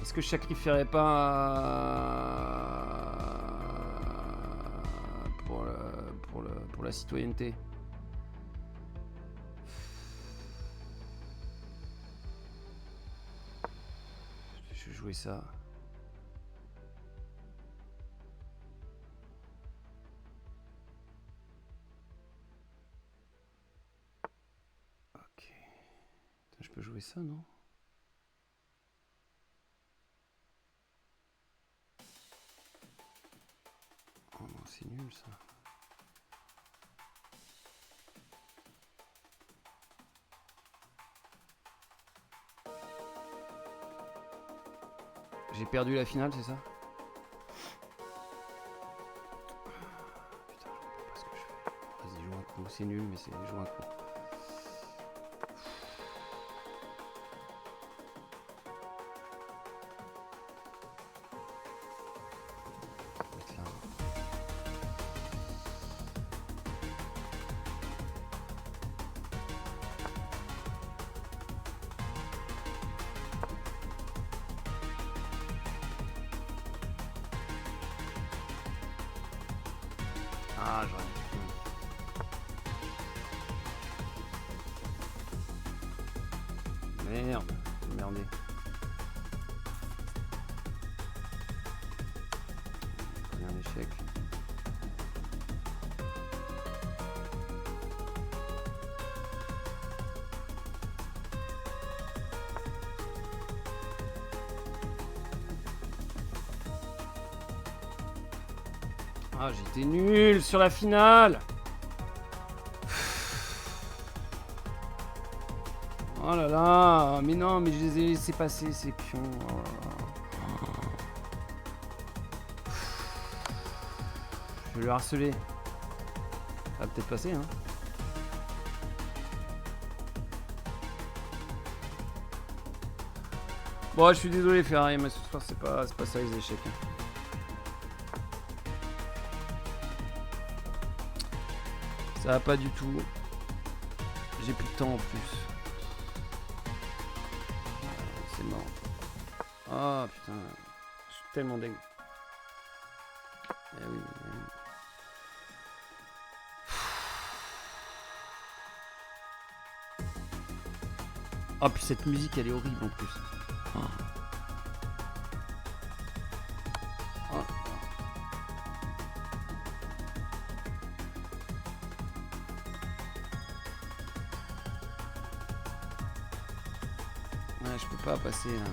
Est-ce que je sacrifierais pas pour la citoyenneté? Je vais jouer ça. Ok. Je peux jouer ça, non? Oh non, c'est nul ça. J'ai perdu la finale, c'est ça? Putain, je comprends pas ce que je fais. Vas-y, joue un coup. C'est nul, mais c'est joue un coup. Ah, j'aurais dû. Merde, j'ai merdé. J'ai pris un échec. Ah, j'étais nul sur la finale. Oh là là, mais non, mais je les ai laissés passer ces pions. Oh là là. Je vais le harceler. Ça va peut-être passer, hein. Bon, je suis désolé Ferrari, mais ce soir c'est pas ça les échecs. Hein. Ça va pas du tout. J'ai plus de temps en plus. C'est mort. Ah putain. Je suis tellement deg. Eh oui, eh oui. Oh puis cette musique elle est horrible en plus. Oh. Oh. Ouais, je peux pas passer là.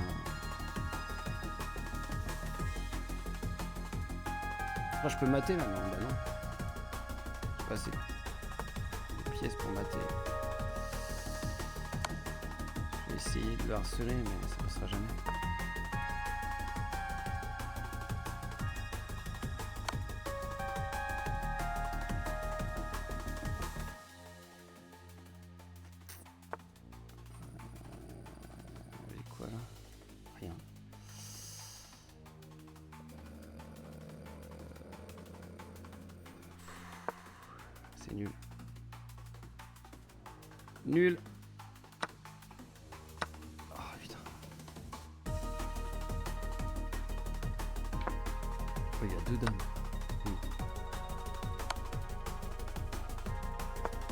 Moi je peux mater là, non, bah non. J'ai pas assez de pièces pour mater. Je vais essayer de le harceler, mais ça passera jamais. J'ai quoi là? Rien. C'est nul. Nul. Oh putain. Oh, il y a deux dames.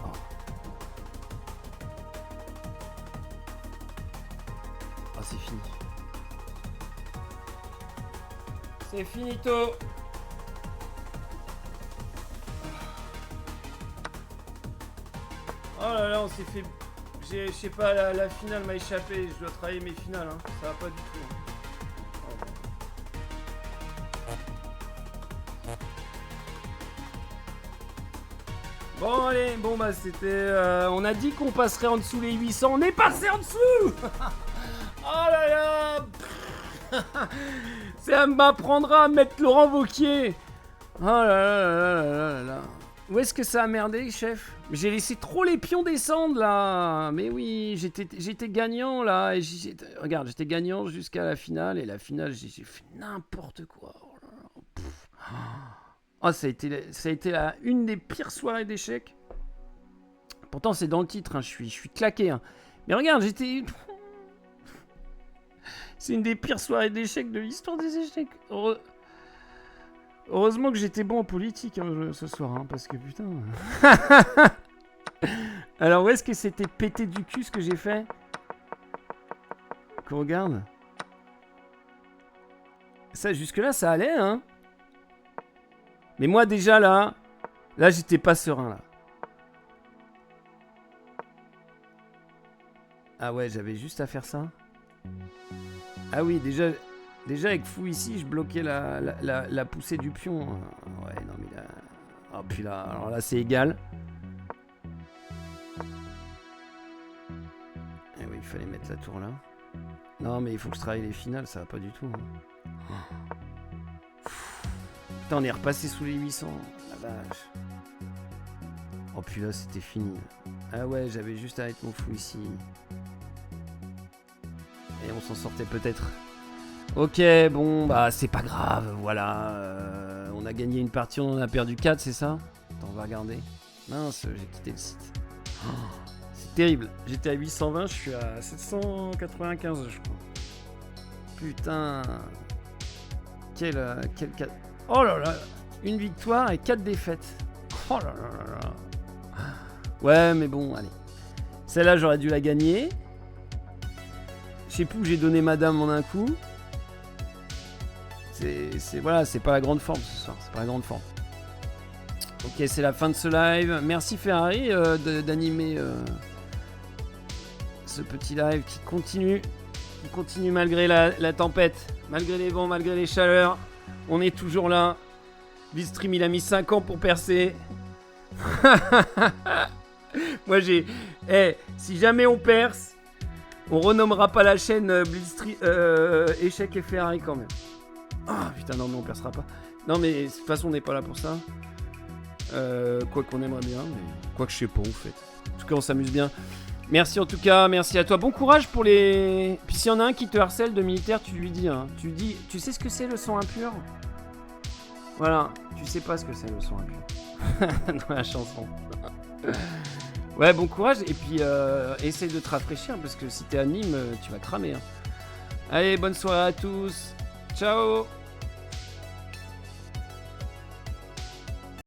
Oh. Ah, c'est fini. C'est finito. Oh là là, on s'est fait... Je sais pas, la finale m'a échappé. Je dois travailler mes finales, hein. Ça va pas du tout. Hein. Oh. Bon allez, bon bah c'était... on a dit qu'on passerait en dessous les 800. On est passé en dessous. Oh là là. Ça m'apprendra à mettre Laurent Wauquiez. Oh là là là là là là. Où est-ce que ça a merdé, chef? J'ai laissé trop les pions descendre, là. Mais oui, j'étais gagnant, là. Et regarde, j'étais gagnant jusqu'à la finale. Et la finale, j'ai fait n'importe quoi. Oh là là. Oh, ça a été une des pires soirées d'échecs. Pourtant, c'est dans le titre. Hein. Je suis claqué. Hein. Mais regarde, j'étais... C'est une des pires soirées d'échecs de l'histoire des échecs. Heureusement que j'étais bon en politique ce soir, hein, parce que putain... Alors, où est-ce que c'était pété du cul ce que j'ai fait? Qu'on regarde. Ça, jusque-là, ça allait, hein. Mais moi, déjà, là, j'étais pas serein, là. Ah ouais, j'avais juste à faire ça. Ah oui, déjà avec fou ici, je bloquais la poussée du pion. Ouais, non, mais là... Oh, puis là, alors là, c'est égal. Et oui, il fallait mettre la tour là. Non, mais il faut que je travaille les finales, ça va pas du tout. Hein. Putain, on est repassé sous les 800. La vache. Oh, puis là, c'était fini. Ah ouais, j'avais juste à être mon fou ici. Et on s'en sortait peut-être. Ok, bon, bah c'est pas grave, voilà. On a gagné une partie, on en a perdu 4, c'est ça? Attends, on va regarder. Mince, j'ai quitté le site. Oh, c'est terrible. J'étais à 820, je suis à 795, je crois. Putain. Quel 4... Oh là là. Une victoire et 4 défaites. Oh là là là là. Ouais, mais bon, allez. Celle-là, j'aurais dû la gagner. Je sais plus où j'ai donné madame en un coup. Voilà, c'est pas la grande forme ce soir. C'est pas la grande forme. Ok, c'est la fin de ce live. Merci Ferrari d'animer ce petit live qui continue. Qui continue malgré la tempête. Malgré les vents, malgré les chaleurs. On est toujours là. Blitzstream, il a mis 5 ans pour percer. Moi, j'ai... si jamais on perce, on renommera pas la chaîne Blitzstream Échec et Ferrari quand même. Ah putain, non, mais on percera pas. Non, mais de toute façon, on n'est pas là pour ça. Quoi qu'on aimerait bien, mais quoi que je sais pas, en fait. En tout cas, on s'amuse bien. Merci en tout cas, merci à toi. Bon courage pour les... Puis s'il y en a un qui te harcèle de militaire, tu lui dis, hein. Tu dis, tu sais ce que c'est le son impur? Voilà, tu sais pas ce que c'est le son impur. Dans la chanson. Ouais, bon courage, et puis essaye de te rafraîchir, parce que si t'es à Nîmes, tu vas cramer. Hein. Allez, bonne soirée à tous. Ciao.